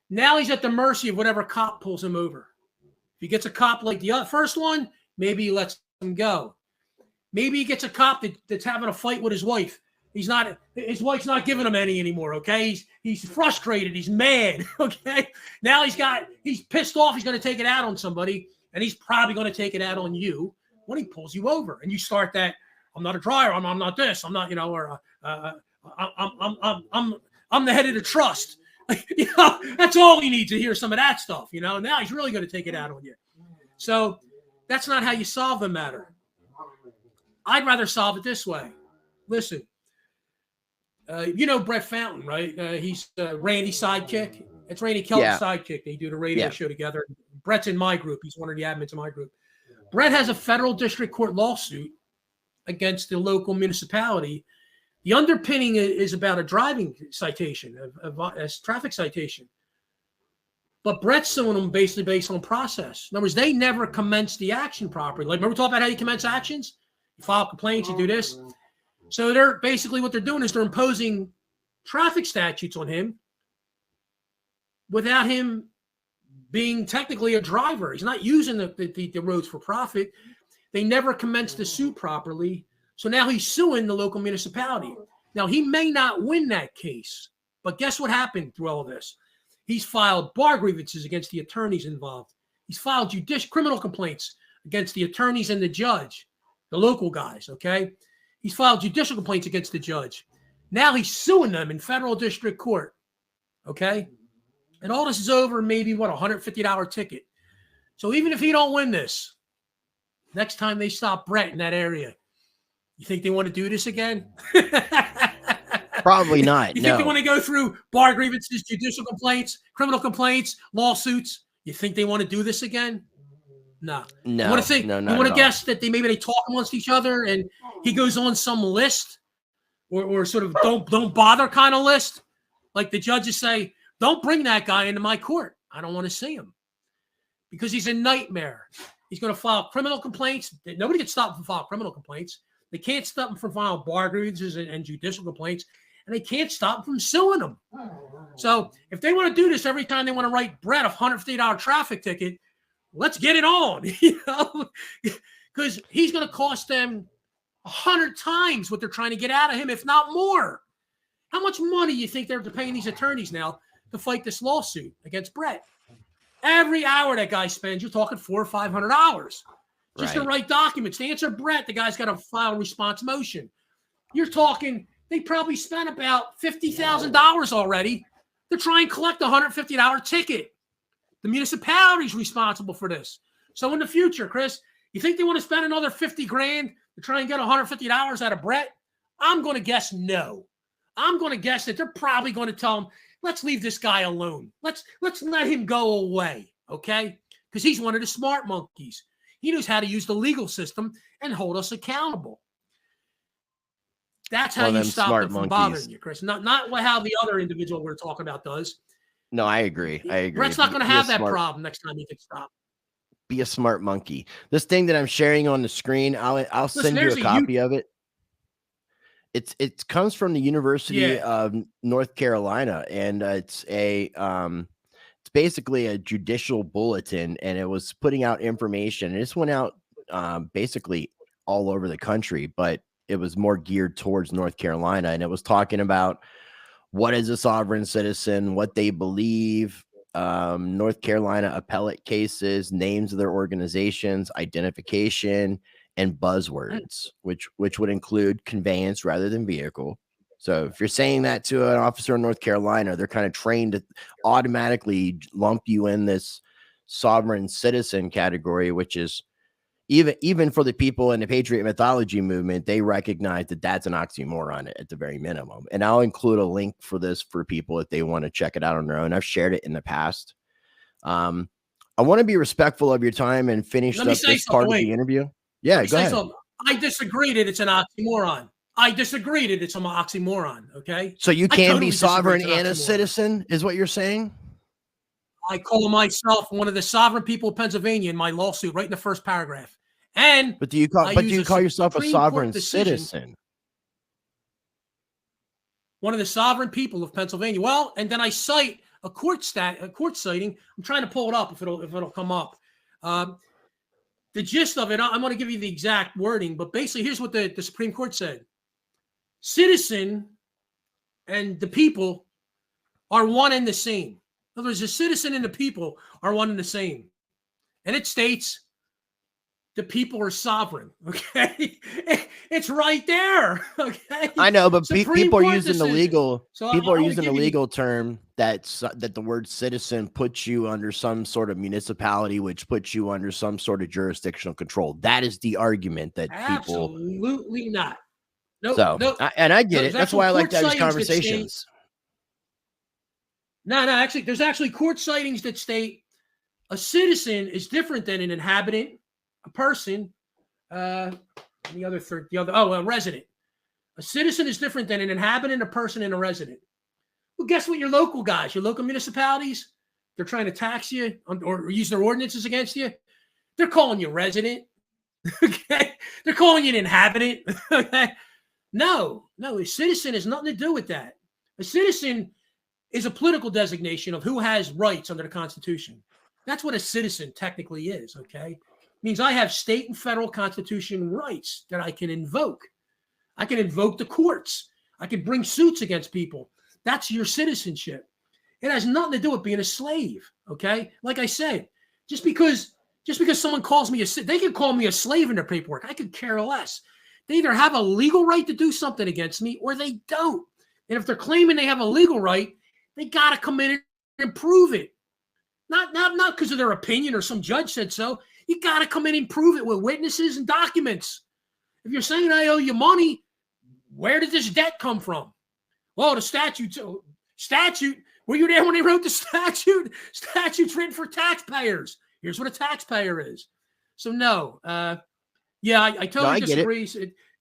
now he's at the mercy of whatever cop pulls him over. If he gets a cop like the first one, maybe he lets him go. Maybe he gets a cop that's having a fight with his wife. His wife's not giving him any anymore. Okay. He's frustrated. He's mad. Okay. Now he's pissed off. He's going to take it out on somebody, and he's probably going to take it out on you when he pulls you over. And you start that, I'm not a driver. I'm not this. I'm not, you know, or I'm the head of the trust. You know, that's all you need to hear some of that stuff. You know, now he's really going to take it out on you. So that's not how you solve the matter. I'd rather solve it this way. Listen, you know Brett Fountain, right? He's Randy's sidekick. It's Randy Kelton's sidekick. They do the radio show together. Brett's in my group. He's one of the admins in my group. Brett has a federal district court lawsuit against the local municipality. The underpinning is about a driving citation, a traffic citation. But Brett's suing them basically based on process. In other words, they never commenced the action properly. Like, remember we talked about how you commence actions? You file complaints, you do this. So they're basically what they're doing is they're imposing traffic statutes on him without him being technically a driver. He's not using the roads for profit. They never commenced the suit properly. So now he's suing the local municipality. Now, he may not win that case, but guess what happened through all of this? He's filed bar grievances against the attorneys involved. He's filed criminal complaints against the attorneys and the judge, the local guys, okay? He's filed judicial complaints against the judge. Now he's suing them in federal district court, okay? And all this is over maybe, what, $150 ticket. So even if he don't win this, next time they stop Brett in that area, you think they want to do this again? Probably not. You think they want to go through bar grievances, judicial complaints, criminal complaints, lawsuits? You think they want to do this again? No. No. You want to guess that maybe they talk amongst each other and he goes on some list or sort of don't bother kind of list? Like the judges say, don't bring that guy into my court. I don't want to see him because he's a nightmare. He's going to file criminal complaints. Nobody can stop him from filing criminal complaints. They can't stop him from filing bar grievances and judicial complaints, and they can't stop him from suing them. So if they want to do this every time they want to write Brett a $150 traffic ticket, let's get it on, you know, because he's going to cost them 100 times what they're trying to get out of him, if not more. How much money do you think they're paying these attorneys now to fight this lawsuit against Brett? Every hour that guy spends, you're talking $400 or $500 just to write documents. To answer Brett, the guy's got to file a response motion. You're talking they probably spent about $50,000 already to try and collect a $150 ticket. The municipality is responsible for this. So in the future, Chris, you think they want to spend another 50 grand to try and get $150 out of Brett? I'm going to guess no. I'm going to guess that they're probably going to tell him, let's leave this guy alone. Let's let him go away, okay? Because he's one of the smart monkeys. He knows how to use the legal system and hold us accountable. That's how you stop them from bothering you, Chris. Not how the other individual we're talking about does. No, I agree. Brett's not going to have that problem next time he gets stopped. Be a smart monkey. This thing that I'm sharing on the screen, I'll send you a copy of it. It comes from the University of North Carolina, and it's basically a judicial bulletin, and it was putting out information. And this went out basically all over the country, but it was more geared towards North Carolina, and it was talking about what is a sovereign citizen, what they believe, North Carolina appellate cases, names of their organizations, identification, and buzzwords, which would include conveyance rather than vehicle. So if you're saying that to an officer in North Carolina, they're kind of trained to automatically lump you in this sovereign citizen category, which is even for the people in the Patriot mythology movement, they recognize that that's an oxymoron at the very minimum. And I'll include a link for this for people if they want to check it out on their own. I've shared it in the past. I want to be respectful of your time and finish up this part of the interview. Yeah, go ahead. I disagree that it's an oxymoron. I disagree that it's an oxymoron, okay? So you can be sovereign and a citizen, is what you're saying? I call myself one of the sovereign people of Pennsylvania in my lawsuit, right in the first paragraph. But do you call yourself a sovereign citizen? One of the sovereign people of Pennsylvania. Well, and then I cite a court citing. I'm trying to pull it up if it'll come up. The gist of it, I'm going to give you the exact wording, but basically here's what the Supreme Court said. Citizen and the people are one and the same. In other words, the citizen and the people are one and the same. And it states the people are sovereign, okay? It's right there, okay? I know, but people are using the legal legal term that the word citizen puts you under some sort of municipality, which puts you under some sort of jurisdictional control. That is the argument that people absolutely not. Nope, so, nope. And I get it. That's why I like to have these conversations. No, actually, there's actually court sightings that state a citizen is different than an inhabitant, a person, a resident. A citizen is different than an inhabitant, a person, and a resident. Well, guess what? Your local guys, your local municipalities, they're trying to tax you or use their ordinances against you. They're calling you resident. Okay, they're calling you an inhabitant. Okay, no, a citizen has nothing to do with that. A citizen is a political designation of who has rights under the Constitution. That's what a citizen technically is. Okay. Means I have state and federal constitution rights that I can invoke. I can invoke the courts. I can bring suits against people. That's your citizenship. It has nothing to do with being a slave, okay? Like I said, just because someone calls me they can call me a slave in their paperwork. I could care less. They either have a legal right to do something against me or they don't. And if they're claiming they have a legal right, they got to come in and prove it. Not because of their opinion or some judge said so. You got to come in and prove it with witnesses and documents. If you're saying I owe you money, where did this debt come from? Well, the statute. Were you there when they wrote the statute? Statute's written for taxpayers. Here's what a taxpayer is. So no, I totally disagree.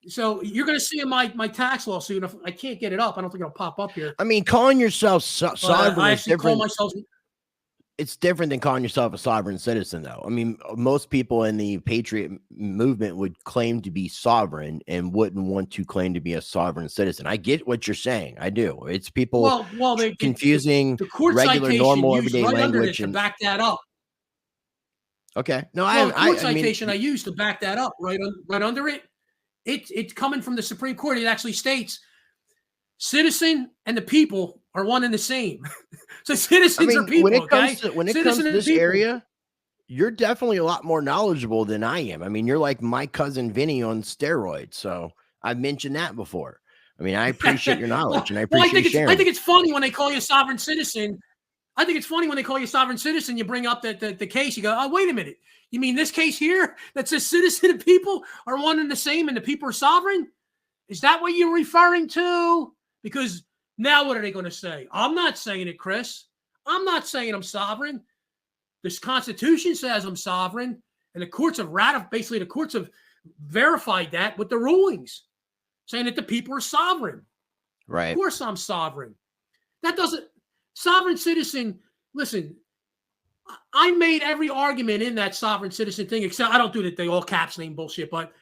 So you're going to see in my tax lawsuit. If I can't get it up, I don't think it'll pop up here. I mean, calling yourself sovereign I is different. call myself. It's different than calling yourself a sovereign citizen, though. I mean, most people in the Patriot movement would claim to be sovereign and wouldn't want to claim to be a sovereign citizen. I get what you're saying. I do. It's people confusing the court regular, normal, everyday language to back that up. Okay. No, I used to back that up right under it. It's coming from the Supreme Court. It actually states citizen and the people are one and the same. So citizens are people. When it comes to this area, you're definitely a lot more knowledgeable than I am. I mean, you're like my cousin Vinny on steroids. So I've mentioned that before. I mean, I appreciate your knowledge, and I Well, appreciate you sharing. I think it's funny when they call you a sovereign citizen. I think it's funny when they call you a sovereign citizen, you bring up the case, you go, oh, wait a minute. You mean this case here that says citizen and people are one and the same and the people are sovereign? Is that what you're referring to? Because now what are they going to say? I'm not saying it, Chris. I'm not saying I'm sovereign. This Constitution says I'm sovereign, and the courts have basically the courts have verified that with the rulings, saying that the people are sovereign. Right. Of course I'm sovereign. That doesn't sovereign citizen. Listen, I made every argument in that sovereign citizen thing, except I don't do the all caps name bullshit, but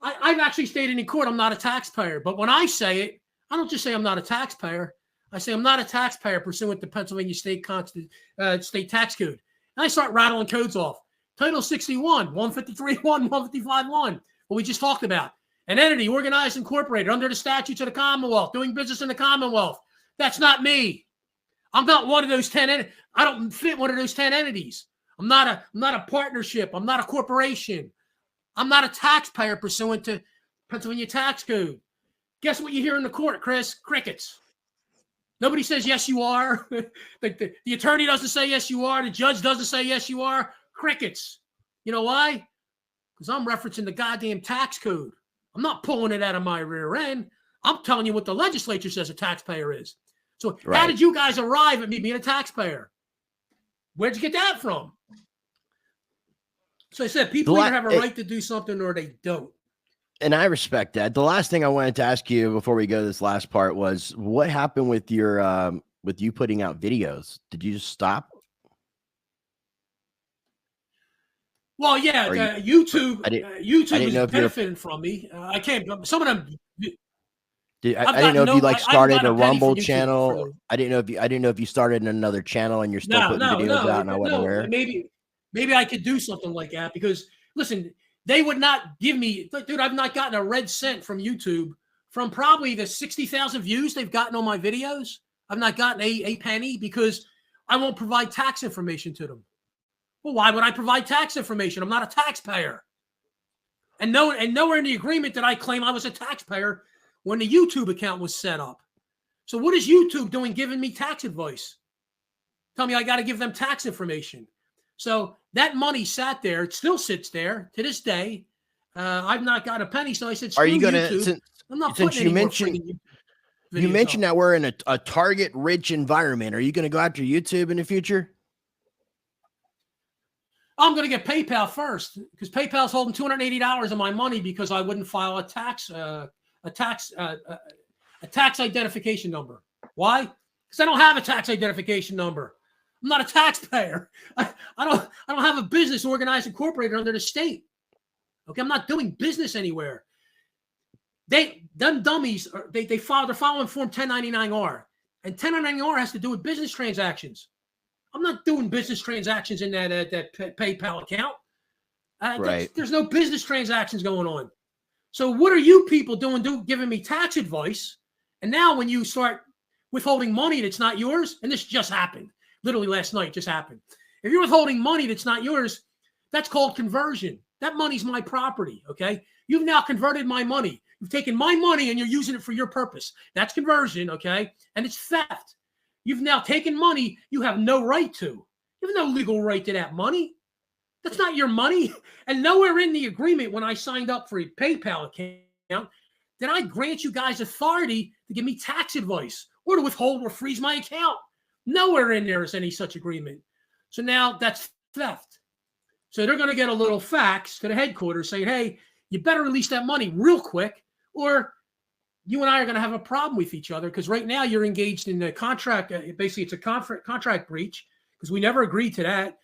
I've actually stated in court I'm not a taxpayer. But when I say it, I don't just say I'm not a taxpayer. I say I'm not a taxpayer pursuant to Pennsylvania state tax code. And I start rattling codes off. Title 61, 153.1, 155.1, what we just talked about. An entity organized, incorporated under the statutes of the Commonwealth, doing business in the Commonwealth. That's not me. I'm not one of those 10 entities. I don't fit one of those 10 entities. I'm not a partnership. I'm not a corporation. I'm not a taxpayer pursuant to Pennsylvania tax code. Guess what you hear in the court, Chris? Crickets. Nobody says, yes, you are. The attorney doesn't say, yes, you are. The judge doesn't say, yes, you are. Crickets. You know why? Because I'm referencing the goddamn tax code. I'm not pulling it out of my rear end. I'm telling you what the legislature says a taxpayer is. So How did you guys arrive at me being a taxpayer? Where'd you get that from? So I said people either have a right to do something or they don't. And I respect that. The last thing I wanted to ask you before we go to this last part was what happened with your with you putting out videos? Did you just stop? Well, yeah, YouTube is benefiting from me. I can't. Some of them. I didn't know if you like started a Rumble channel. I didn't know if you started another channel and you're still putting videos out. And I wasn't aware. Maybe I could do something like that because listen, they would not give me, dude. I've not gotten a red cent from YouTube from probably the 60,000 views they've gotten on my videos. I've not gotten a penny because I won't provide tax information to them. Well, why would I provide tax information? I'm not a taxpayer. And nowhere in the agreement did I claim I was a taxpayer when the YouTube account was set up. So what is YouTube doing giving me tax advice? Tell me I got to give them tax information. So that money sat there. It still sits there to this day. I've not got a penny. So I said, are you going to, I'm not since you mentioned that we're in a target rich environment, are you going to go after YouTube in the future? I'm going to get PayPal first because PayPal's holding $280 of my money because I wouldn't file a tax identification number. Why? Because I don't have a tax identification number. I'm not a taxpayer. I don't have a business organized, incorporated under the state. Okay, I'm not doing business anywhere. Them dummies they're following Form 1099-R, and 1099-R has to do with business transactions. I'm not doing business transactions in that PayPal account. There's no business transactions going on. So what are you people doing giving me tax advice? And now when you start withholding money that's not yours, and this just happened, literally last night just happened. If you're withholding money that's not yours, that's called conversion. That money's my property, okay? You've now converted my money. You've taken my money and you're using it for your purpose. That's conversion, okay? And it's theft. You've now taken money you have no right to. You have no legal right to that money. That's not your money. And nowhere in the agreement when I signed up for a PayPal account did I grant you guys authority to give me tax advice or to withhold or freeze my account. Nowhere in there is any such agreement. So now that's theft. So they're going to get a little fax to the headquarters saying, hey, you better release that money real quick or you and I are going to have a problem with each other because right now you're engaged in the contract. Basically, it's a contract breach because we never agreed to that.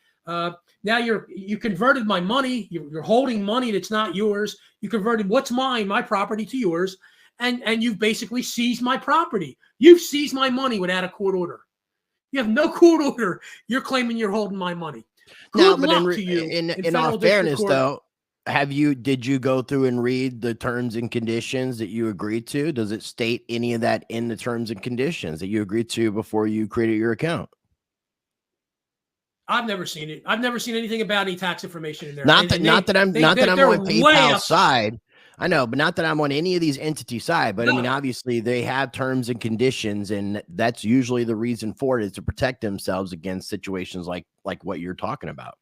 Now you converted my money. You're holding money that's not yours. You converted what's mine, my property, to yours, and you've basically seized my property. You've seized my money without a court order. You have no court order. You're claiming you're holding my money. Good luck to you. In all fairness, though, did you go through and read the terms and conditions that you agreed to? Does it state any of that in the terms and conditions that you agreed to before you created your account? I've never seen it. I've never seen anything about any tax information in there. Not that I'm on PayPal's side. I know, but not that I'm on any of these entity side, but No. I mean, obviously they have terms and conditions, and that's usually the reason for it, is to protect themselves against situations like what you're talking about.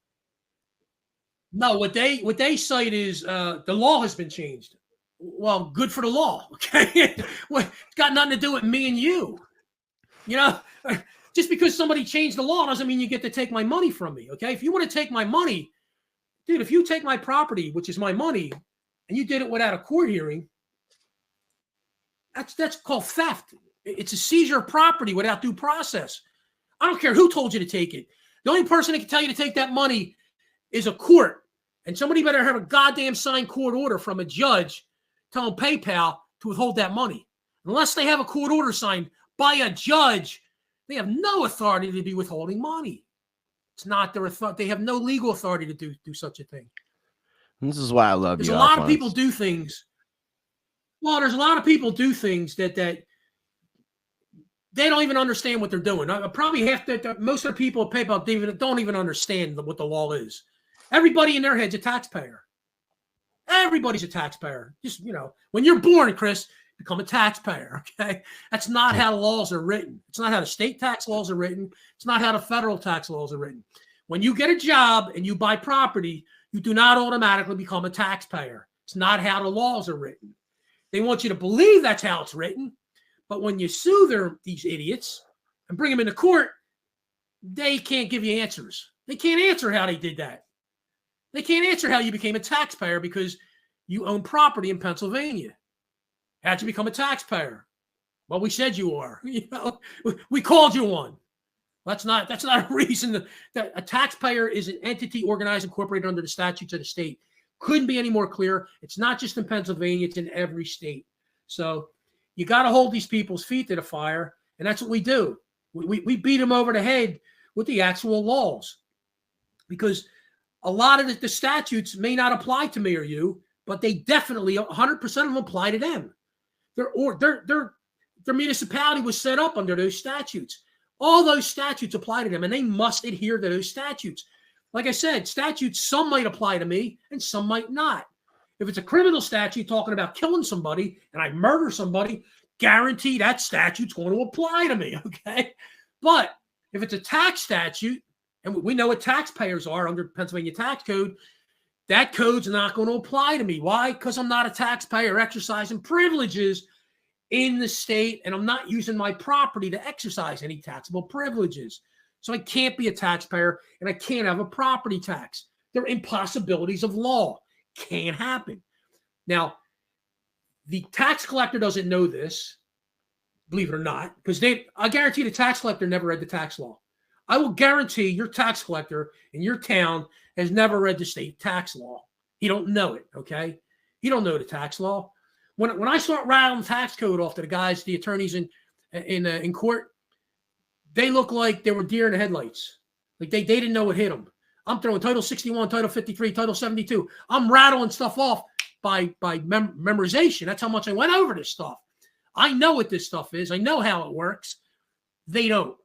No, what they cite is the law has been changed. Well, good for the law. Okay. Well, it's got nothing to do with me and you. You know, just because somebody changed the law doesn't mean you get to take my money from me. Okay. If you want to take my money, dude, if you take my property, which is my money, and you did it without a court hearing, that's called theft. It's a seizure of property without due process. I don't care who told you to take it. The only person that can tell you to take that money is a court. And somebody better have a goddamn signed court order from a judge telling PayPal to withhold that money. Unless they have a court order signed by a judge, they have no authority to be withholding money. It's not their authority. They have no legal authority to do such a thing. This is why I love you. There's a lot of people do things. Well, there's a lot of people do things that they don't even understand what they're doing. Probably most of the people at PayPal don't even understand what the law is. Everybody in their head's a taxpayer. Everybody's a taxpayer. Just, when you're born, Chris, become a taxpayer, okay? That's not how the laws are written. It's not how the state tax laws are written. It's not how the federal tax laws are written. When you get a job and you buy property, you do not automatically become a taxpayer. It's not how the laws are written. They want you to believe that's how it's written, but when you sue these idiots and bring them into court, they can't give you answers. They can't answer how they did that. They can't answer how you became a taxpayer because you own property in Pennsylvania. How'd you become a taxpayer? Well, we said you are. We called you one. That's not a reason that a taxpayer is an entity organized, incorporated under the statutes of the state. Couldn't be any more clear. It's not just in Pennsylvania, it's in every state. So you got to hold these people's feet to the fire, and that's what we do. We beat them over the head with the actual laws, because a lot of the statutes may not apply to me or you, but they definitely 100% of them apply to them. Their municipality was set up under those statutes. All those statutes apply to them, and they must adhere to those statutes. Like I said, statutes, some might apply to me and some might not. If it's a criminal statute talking about killing somebody and I murder somebody, guarantee that statute's going to apply to me, okay? But if it's a tax statute, and we know what taxpayers are under Pennsylvania tax code, that code's not going to apply to me. Why? Because I'm not a taxpayer exercising privileges in the state, and I'm not using my property to exercise any taxable privileges. So I can't be a taxpayer, and I can't have a property tax. They're impossibilities of law. Can't happen. Now, the tax collector doesn't know this, believe it or not, because I guarantee the tax collector never read the tax law. I will guarantee your tax collector in your town has never read the state tax law. He don't know it, okay? He don't know the tax law. When I start rattling tax code off to the guys, the attorneys in court, they look like they were deer in the headlights. Like they didn't know what hit them. I'm throwing Title 61, Title 53, Title 72. I'm rattling stuff off by memorization. That's how much I went over this stuff. I know what this stuff is. I know how it works. They don't.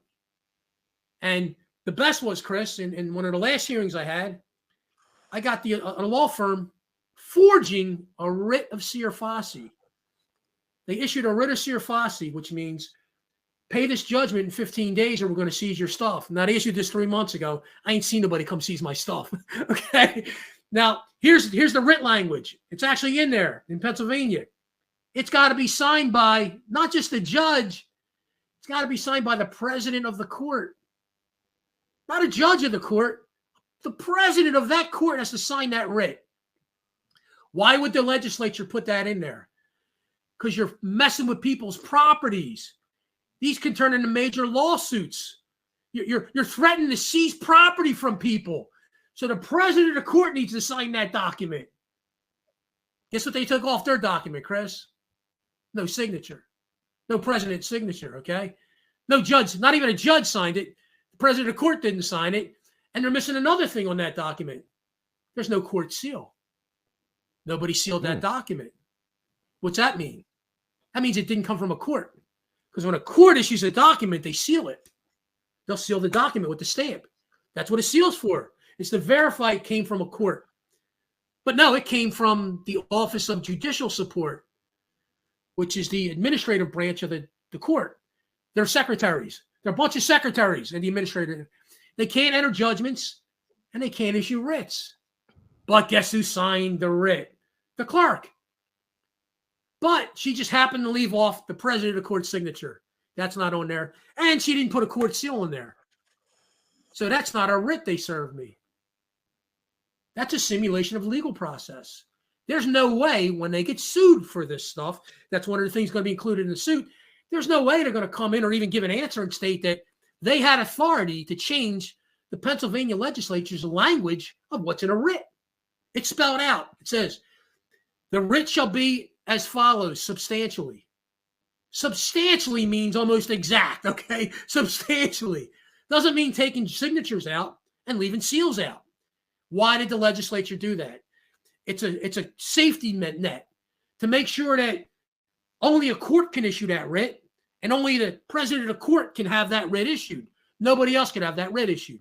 And the best was, Chris, in one of the last hearings I had, I got a law firm forging a writ of Sir Fossey. They issued a writ of Sir Fossey, which means pay this judgment in 15 days or we're going to seize your stuff. Now, they issued this 3 months ago. I ain't seen nobody come seize my stuff. Okay. Now, here's the writ language. It's actually in there in Pennsylvania. It's got to be signed by not just the judge. It's got to be signed by the president of the court. Not a judge of the court. The president of that court has to sign that writ. Why would the legislature put that in there? Because you're messing with people's properties. These can turn into major lawsuits. You're threatening to seize property from people. So the president of the court needs to sign that document. Guess what they took off their document, Chris? No signature. No president's signature, okay? No judge, not even a judge signed it. The president of the court didn't sign it. And they're missing another thing on that document. There's no court seal. Nobody sealed that document. What's that mean? That means it didn't come from a court. Because when a court issues a document, they seal it. They'll seal the document with the stamp. That's what a seal's for. It's to verify it came from a court. But no, it came from the Office of Judicial Support, which is the administrative branch of the court. They're secretaries. They're a bunch of secretaries in the administrative. They can't enter judgments and they can't issue writs. But guess who signed the writ? The clerk. But she just happened to leave off the president of the court's signature. That's not on there. And she didn't put a court seal in there. So that's not a writ they served me. That's a simulation of legal process. There's no way when they get sued for this stuff, that's one of the things going to be included in the suit. There's no way they're going to come in or even give an answer and state that they had authority to change the Pennsylvania legislature's language of what's in a writ. It's spelled out. It says, the writ shall be as follows, substantially. Substantially means almost exact, okay? Substantially. Doesn't mean taking signatures out and leaving seals out. Why did the legislature do that? It's a safety net to make sure that only a court can issue that writ and only the president of the court can have that writ issued. Nobody else can have that writ issued.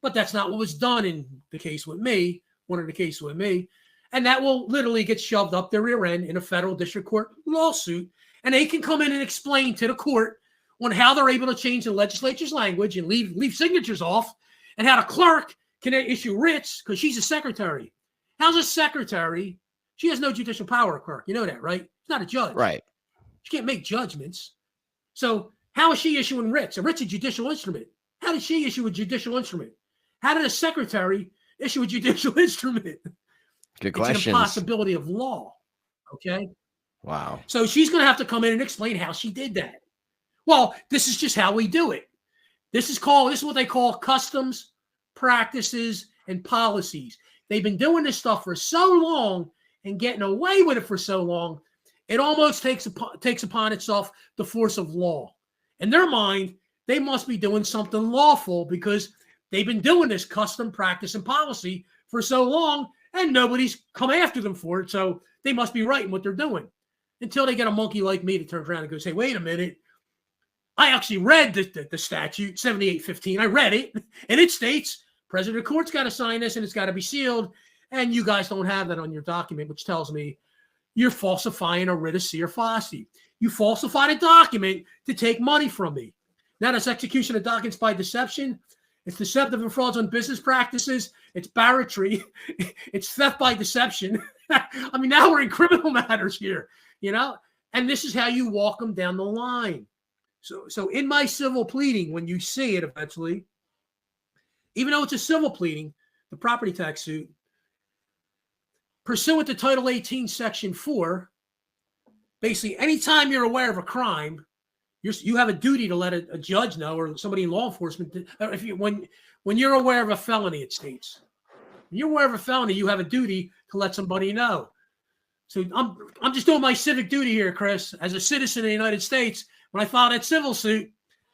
But that's not what was done in the case with me, one of the cases with me. And that will literally get shoved up their rear end in a federal district court lawsuit. And they can come in and explain to the court on how they're able to change the legislature's language and leave signatures off, and how the clerk can issue writs because she's a secretary. How's a secretary? She has no judicial power, a clerk. You know that, right? She's not a judge. Right. She can't make judgments. So how is she issuing writs? A writ's a judicial instrument. How did she issue a judicial instrument? How did a secretary issue a judicial instrument? Good question. It's an impossibility of law. Okay. Wow. So she's going to have to come in and explain how she did that. Well, this is just how we do it. This is what they call customs, practices, and policies. They've been doing this stuff for so long and getting away with it for so long, it almost takes upon itself the force of law. In their mind, they must be doing something lawful because they've been doing this custom, practice, and policy for so long, and nobody's come after them for it. So they must be right in what they're doing. Until they get a monkey like me that turns around and goes, hey, wait a minute. I actually read the statute, 7815. I read it, and it states president of the court's got to sign this, and it's got to be sealed, and you guys don't have that on your document, which tells me you're falsifying a writ of see or fossey. You falsified a document to take money from me. Now, that's execution of documents by deception. It's deceptive and fraudulent business practices. It's barratry. It's theft by deception. I mean, now we're in criminal matters here, you know? And this is how you walk them down the line. So in my civil pleading, when you see it eventually, even though it's a civil pleading, the property tax suit, pursuant to Title 18, Section 4, basically anytime you're aware of a crime, you have a duty to let a judge know or somebody in law enforcement. When you're aware of a felony, it states. When you're aware of a felony, you have a duty to let somebody know. So I'm just doing my civic duty here, Chris. As a citizen of the United States, when I file that civil suit,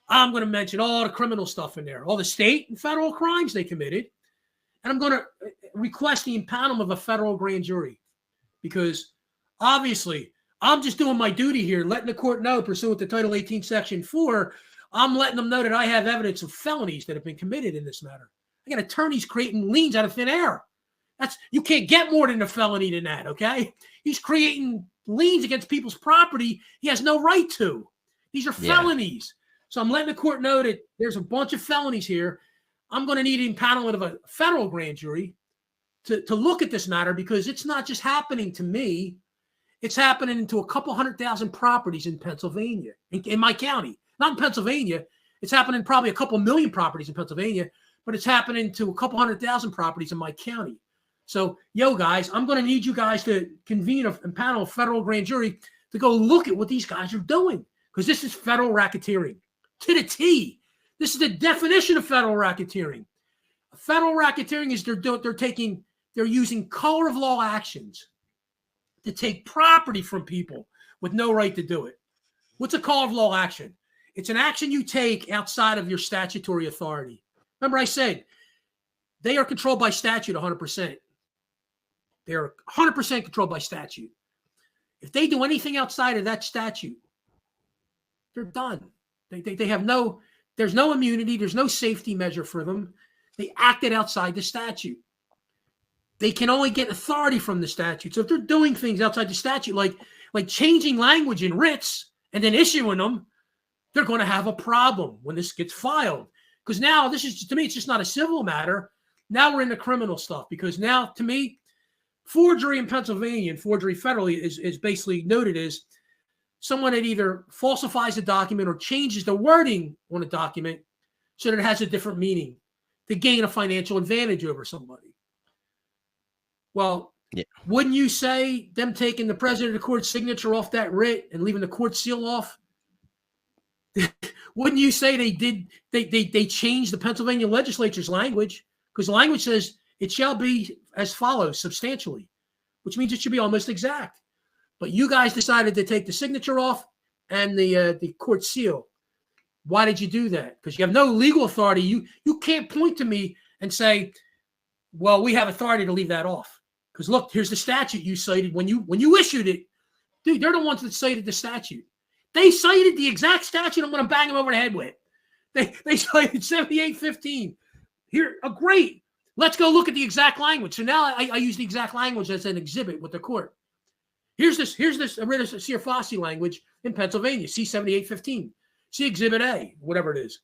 I'm going to mention all the criminal stuff in there, all the state and federal crimes they committed. And I'm going to request the impanelment of a federal grand jury because obviously I'm just doing my duty here, letting the court know pursuant to Title 18, Section 4, I'm letting them know that I have evidence of felonies that have been committed in this matter. I got attorneys creating liens out of thin air. You can't get more than a felony than that, okay? He's creating liens against people's property he has no right to. These are felonies. So I'm letting the court know that there's a bunch of felonies here. I'm going to need an impanelment of a federal grand jury to look at this matter because it's not just happening to me. It's happening to a couple 100,000 properties in Pennsylvania, in my county. Not in Pennsylvania. It's happening probably a couple million properties in Pennsylvania, but it's happening to a couple 100,000 properties in my county. So, guys, I'm going to need you guys to convene and panel a federal grand jury to go look at what these guys are doing because this is federal racketeering to the T. This is the definition of federal racketeering. Federal racketeering is they're using color of law actions to take property from people with no right to do it. What's a color of law action? It's an action you take outside of your statutory authority. Remember I said they are controlled by statute 100%. They are 100% controlled by statute. If they do anything outside of that statute, they're done. They have there's no immunity. There's no safety measure for them. They acted outside the statute. they can only get authority from the statute. So if they're doing things outside the statute, like changing language in writs and then issuing them, they're going to have a problem when this gets filed. Because now this is, to me, it's just not a civil matter. Now we're into criminal stuff, because now, to me, forgery in Pennsylvania and forgery federally is basically noted as someone that either falsifies a document or changes the wording on a document so that it has a different meaning to gain a financial advantage over somebody. Well, yeah. Wouldn't you say them taking the president of the court's signature off that writ and leaving the court seal off? Wouldn't you say they changed the Pennsylvania legislature's language? Because the language says it shall be as follows, substantially, which means it should be almost exact. But you guys decided to take the signature off and the court seal. Why did you do that? Because you have no legal authority. You can't point to me and say, well, we have authority to leave that off. Because look, here's the statute you cited when you issued it. Dude, they're the ones that cited the statute. They cited the exact statute I'm going to bang them over the head with. They cited 7815. Here, great. Let's go look at the exact language. So now I use the exact language as an exhibit with the court. Here's this Searfossey language in Pennsylvania, C7815. See Exhibit A, whatever it is.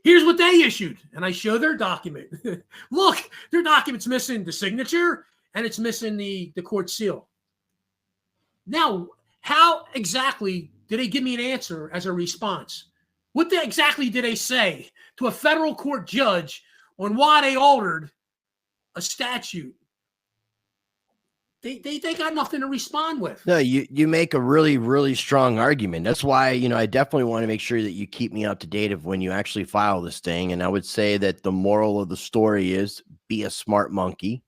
Here's what they issued, and I show their document. Look, their document's missing the signature, and it's missing the court seal. Now, how exactly did they give me an answer as a response? What exactly did they say to a federal court judge on why they altered a statute? They got nothing to respond with. No, you make a really, really strong argument. That's why, I definitely want to make sure that you keep me up to date of when you actually file this thing. And I would say that the moral of the story is be a smart monkey.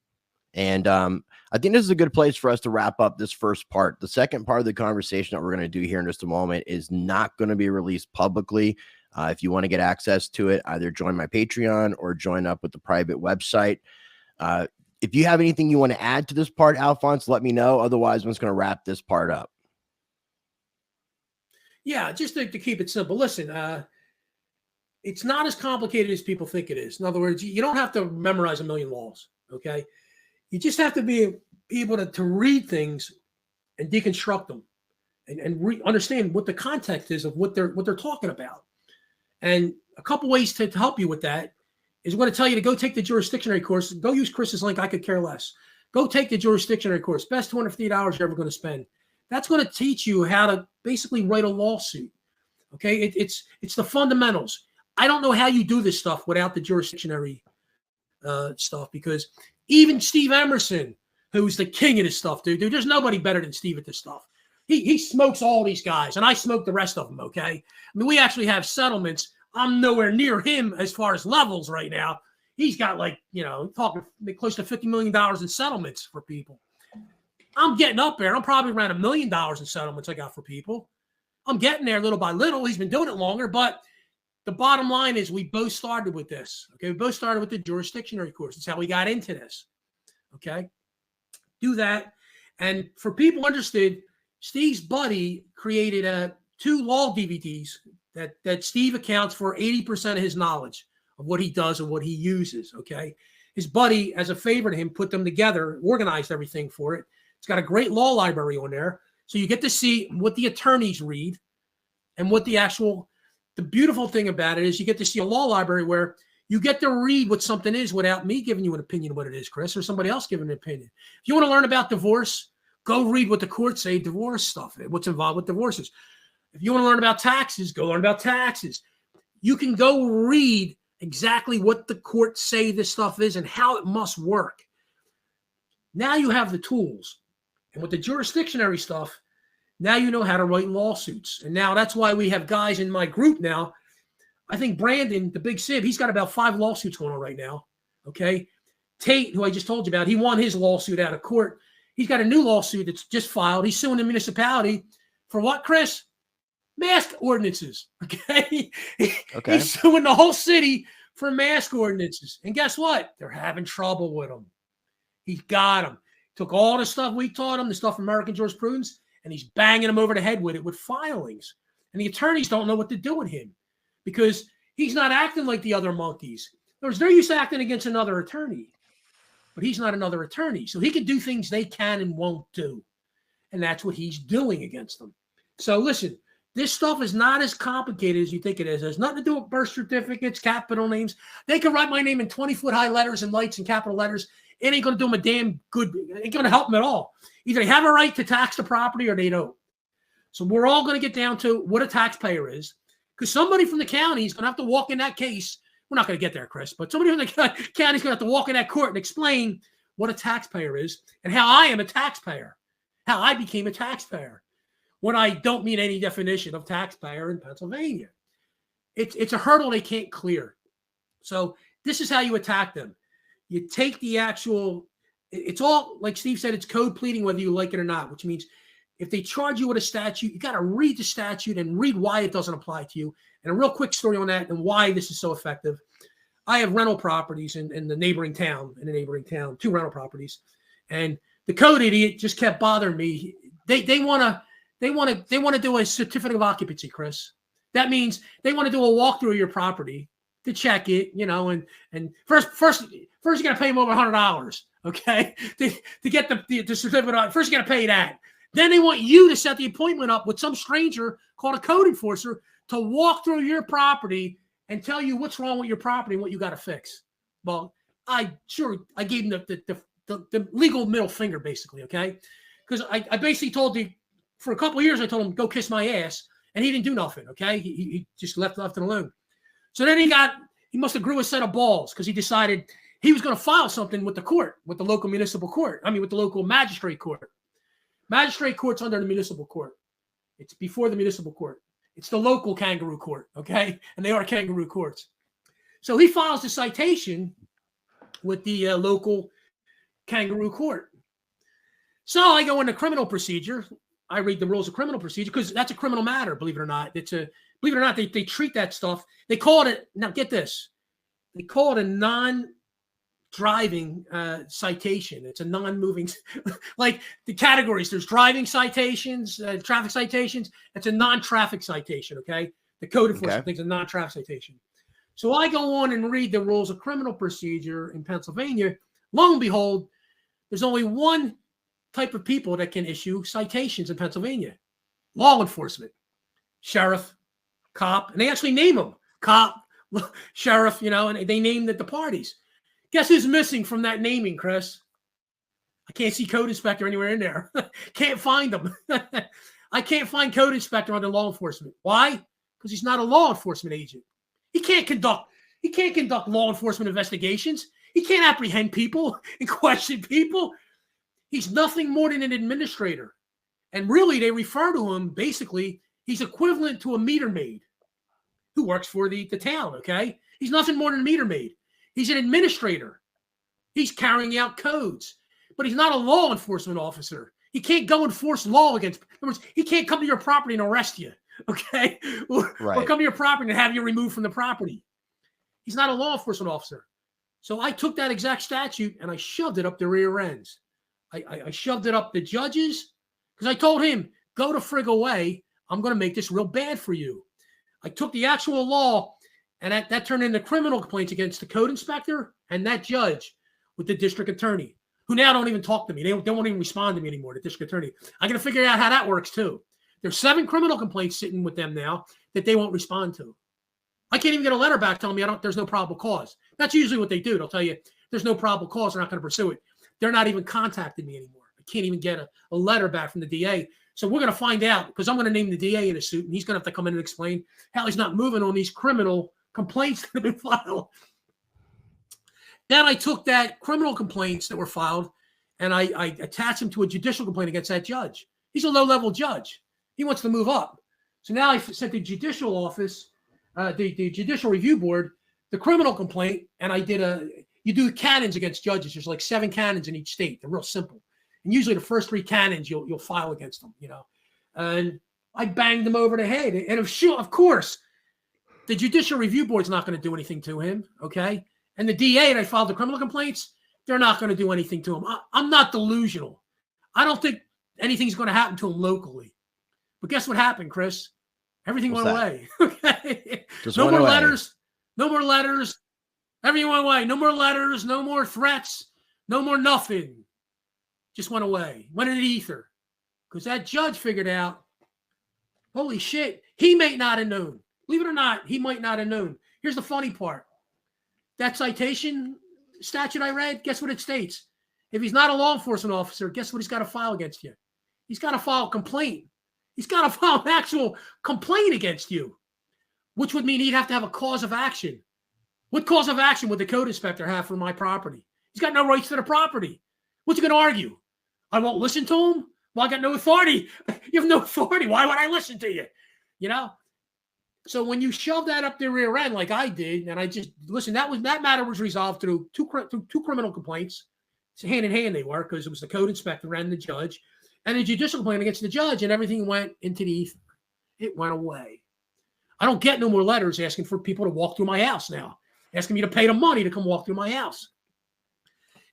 And I think this is a good place for us to wrap up this first part. The second part of the conversation that we're going to do here in just a moment is not going to be released publicly. If you want to get access to it, either join my Patreon or join up with the private website. If you have anything you want to add to this part, Alphonse, let me know. Otherwise, I'm just going to wrap this part up. Yeah, just to keep it simple. Listen, it's not as complicated as people think it is. In other words, you don't have to memorize a million laws, okay? You just have to be able to read things and deconstruct them and understand what the context is of what they're talking about. And a couple ways to help you with that is going to tell you to go take the jurisdictionary course. Go use Chris's link. I could care less. Go take the jurisdictionary course. Best $250 you're ever going to spend. That's going to teach you how to basically write a lawsuit. Okay, it's the fundamentals. I don't know how you do this stuff without the jurisdictionary stuff, because even Steve Emerson, who's the king of this stuff, dude, there's nobody better than Steve at this stuff. He smokes all these guys, and I smoke the rest of them. Okay, I mean, we actually have settlements. I'm nowhere near him as far as levels right now. He's got talking close to $50 million in settlements for people. I'm getting up there. I'm probably around $1 million in settlements I got for people. I'm getting there little by little. He's been doing it longer, but the bottom line is we both started with this. Okay, we both started with the jurisdictionary course. That's how we got into this. Okay, do that. And for people interested, Steve's buddy created 2 law DVDs that Steve accounts for 80% of his knowledge of what he does and what he uses, okay? His buddy, as a favor to him, put them together, organized everything for it. It's got a great law library on there. So you get to see what the attorneys read and what the beautiful thing about it is you get to see a law library where you get to read what something is without me giving you an opinion of what it is, Chris, or somebody else giving an opinion. If you want to learn about divorce, go read what the courts say, divorce stuff, what's involved with divorces. If you want to learn about taxes, go learn about taxes. You can go read exactly what the courts say this stuff is and how it must work. Now you have the tools. And with the jurisdictionary stuff, now you know how to write lawsuits. And now that's why we have guys in my group now. I think Brandon, the big Sib, he's got about 5 lawsuits going on right now. Okay. Tate, who I just told you about, he won his lawsuit out of court. He's got a new lawsuit that's just filed. He's suing the municipality for what, Chris? Mask ordinances. Okay. He's suing the whole city for mask ordinances. And guess what? They're having trouble with him. He got him. Took all the stuff we taught him, the stuff from American jurisprudence, and he's banging him over the head with it with filings. And the attorneys don't know what to do with him because he's not acting like the other monkeys. In other words, they're used to acting against another attorney. but he's not another attorney. So he can do things they can and won't do. And that's what he's doing against them. So listen, this stuff is not as complicated as you think it is. It has nothing to do with birth certificates, capital names. They can write my name in 20-foot high letters and lights and capital letters. It ain't going to do them a damn good. It ain't going to help them at all. Either they have a right to tax the property or they don't. So we're all going to get down to what a taxpayer is, because somebody from the county is going to have to walk in that case. We're not going to get there, Chris, but somebody from the county is going to have to walk in that court and explain what a taxpayer is and how I am a taxpayer, how I became a taxpayer, when I don't meet any definition of taxpayer in Pennsylvania. It's a hurdle they can't clear. So this is how you attack them. You take the actual, it's all, like Steve said, it's code pleading whether you like it or not, which means if they charge you with a statute, you got to read the statute and read why it doesn't apply to you. And a real quick story on that and why this is so effective. I have rental properties in the neighboring town, 2 rental properties. And the code idiot just kept bothering me. They want to do a certificate of occupancy, Chris. That means they want to do a walkthrough of your property to check it, and first you got to pay them over $100, okay, to get the certificate. First you got to pay that. Then they want you to set the appointment up with some stranger called a code enforcer to walk through your property and tell you what's wrong with your property and what you got to fix. Well, I gave them the legal middle finger, basically, okay? Because I basically told the, for a couple of years, I told him, go kiss my ass, and he didn't do nothing, okay? He just left it alone. So then he must have grew a set of balls, because he decided he was going to file something with the court, with the local municipal court. I mean, with the local magistrate court. Magistrate court's under the municipal court. It's before the municipal court. It's the local kangaroo court, okay? And they are kangaroo courts. So he files the citation with the local kangaroo court. So I go into criminal procedure. I read the rules of criminal procedure, because that's a criminal matter, believe it or not. Believe it or not, they treat that stuff. They call it, now get this, they call it a non-driving citation. It's a non-moving, like the categories, there's driving citations, traffic citations. It's a non-traffic citation, okay? The code enforcement thinks a non-traffic citation. So I go on and read the rules of criminal procedure in Pennsylvania. Lo and behold, there's only one type of people that can issue citations in Pennsylvania: law enforcement, sheriff, cop, and they actually name them cop, sheriff, and they name the parties. Guess who's missing from that naming, Chris? I can't see code inspector anywhere in there. Can't find them. I can't find code inspector under law enforcement. Why? Because he's not a law enforcement agent. He can't conduct law enforcement investigations. He can't apprehend people and question people. He's nothing more than an administrator. And really, they refer to him, basically, he's equivalent to a meter maid who works for the town, okay? He's nothing more than a meter maid. He's an administrator. He's carrying out codes. But he's not a law enforcement officer. He can't go enforce law against, in other words, he can't come to your property and arrest you, okay? Or come to your property and have you removed from the property. He's not a law enforcement officer. So I took that exact statute and I shoved it up the rear ends. I shoved it up the judges, because I told him, go to frig away. I'm going to make this real bad for you. I took the actual law, and that turned into criminal complaints against the code inspector and that judge with the district attorney, who now don't even talk to me. They won't even respond to me anymore, the district attorney. I got to figure out how that works, too. There's 7 criminal complaints sitting with them now that they won't respond to. I can't even get a letter back telling me there's no probable cause. That's usually what they do. They'll tell you there's no probable cause. They're not going to pursue it. They're not even contacting me anymore. I can't even get a letter back from the DA. So we're going to find out, because I'm going to name the DA in a suit, and he's going to have to come in and explain how he's not moving on these criminal complaints that have been filed. Then I took that criminal complaints that were filed, and I attached them to a judicial complaint against that judge. He's a low-level judge. He wants to move up. So now I sent the judicial office, the Judicial Review Board, the criminal complaint, and I did you do canons against judges. There's like 7 canons in each state. They're real simple. And usually the first 3 canons you'll file against them, And I banged them over the head. And of course, the Judicial Review Board's not going to do anything to him, okay? And the DA that I filed the criminal complaints, they're not going to do anything to him. I'm not delusional. I don't think anything's going to happen to him locally. But guess what happened, Chris? Everything went away. Okay. No more letters. No more letters. Everything went away. No more letters. No more threats. No more nothing. Just went away. Went in the ether. Because that judge figured out, holy shit, he may not have known. Believe it or not, he might not have known. Here's the funny part. That citation statute I read, guess what it states? If he's not a law enforcement officer, guess what he's got to file against you? He's got to file a complaint. He's got to file an actual complaint against you, which would mean he'd have to have a cause of action. What cause of action would the code inspector have for my property? He's got no rights to the property. What's he going to argue? I won't listen to him? Well, I got no authority. You have no authority. Why would I listen to you? You know? So when you shove that up their rear end like I did, and I just, listen, that matter was resolved through two criminal complaints. So hand in hand they were, because it was the code inspector and the judge, and a judicial complaint against the judge, and everything went into the ether. It went away. I don't get no more letters asking for people to walk through my house now, asking me to pay the money to come walk through my house.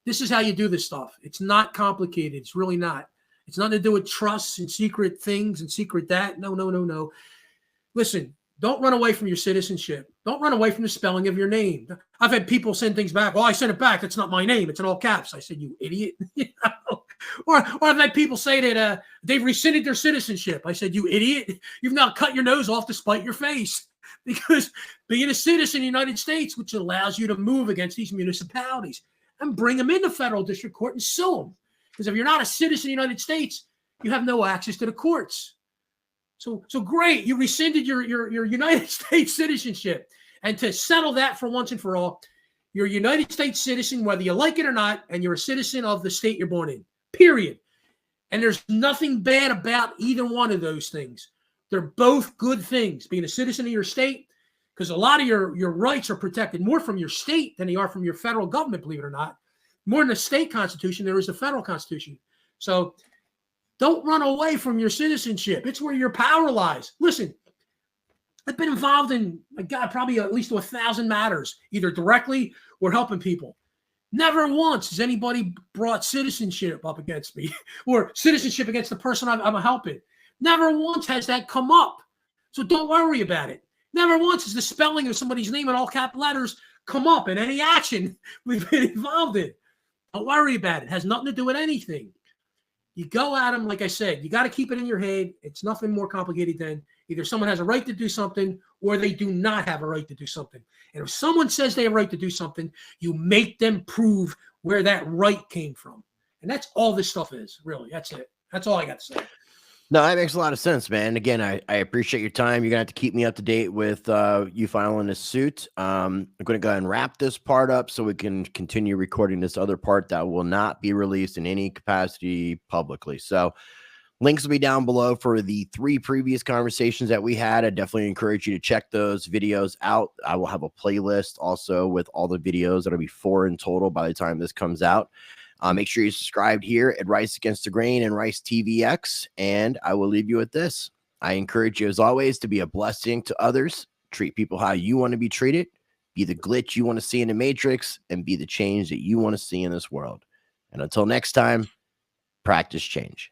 This is how you do this stuff. It's not complicated. It's really not. It's nothing to do with trusts and secret things and secret that. No, no, no, no. Listen, don't run away from your citizenship. Don't run away from the spelling of your name. I've had people send things back. Well, I sent it back. That's not my name. It's in all caps. I said, you idiot. You know? Or I've had people say that they've rescinded their citizenship. I said, you idiot. You've now cut your nose off to spite your face. Because being a citizen in the United States, which allows you to move against these municipalities and bring them into federal district court and sue them. Because if you're not a citizen of the United States, you have no access to the courts. So great, you rescinded your United States citizenship. And to settle that for once and for all, you're a United States citizen, whether you like it or not, and you're a citizen of the state you're born in, period. And there's nothing bad about either one of those things. They're both good things, being a citizen of your state, because a lot of your rights are protected more from your state than they are from your federal government, believe it or not. More in the state constitution, there is the federal constitution. So don't run away from your citizenship. It's where your power lies. Listen, I've been involved in, God, probably at least 1,000 matters, either directly or helping people. Never once has anybody brought citizenship up against me or citizenship against the person I'm helping. Never once has that come up. So don't worry about it. Never once has the spelling of somebody's name in all cap letters come up in any action we've been involved in. Don't worry about it. It has nothing to do with anything. You go at them, like I said, you got to keep it in your head. It's nothing more complicated than either someone has a right to do something or they do not have a right to do something. And if someone says they have a right to do something, you make them prove where that right came from. And that's all this stuff is, really. That's it. That's all I got to say. No, that makes a lot of sense, man. Again, I appreciate your time. You're going to have to keep me up to date with you filing this suit. I'm going to go ahead and wrap this part up so we can continue recording this other part that will not be released in any capacity publicly. So links will be down below for the 3 previous conversations that we had. I definitely encourage you to check those videos out. I will have a playlist also with all the videos. That'll be 4 in total by the time this comes out. Make sure you subscribe here at Rice Against the Grain and Rice TVX. And I will leave you with this. I encourage you, as always, to be a blessing to others. Treat people how you want to be treated. Be the glitch you want to see in the matrix. And be the change that you want to see in this world. And until next time, practice change.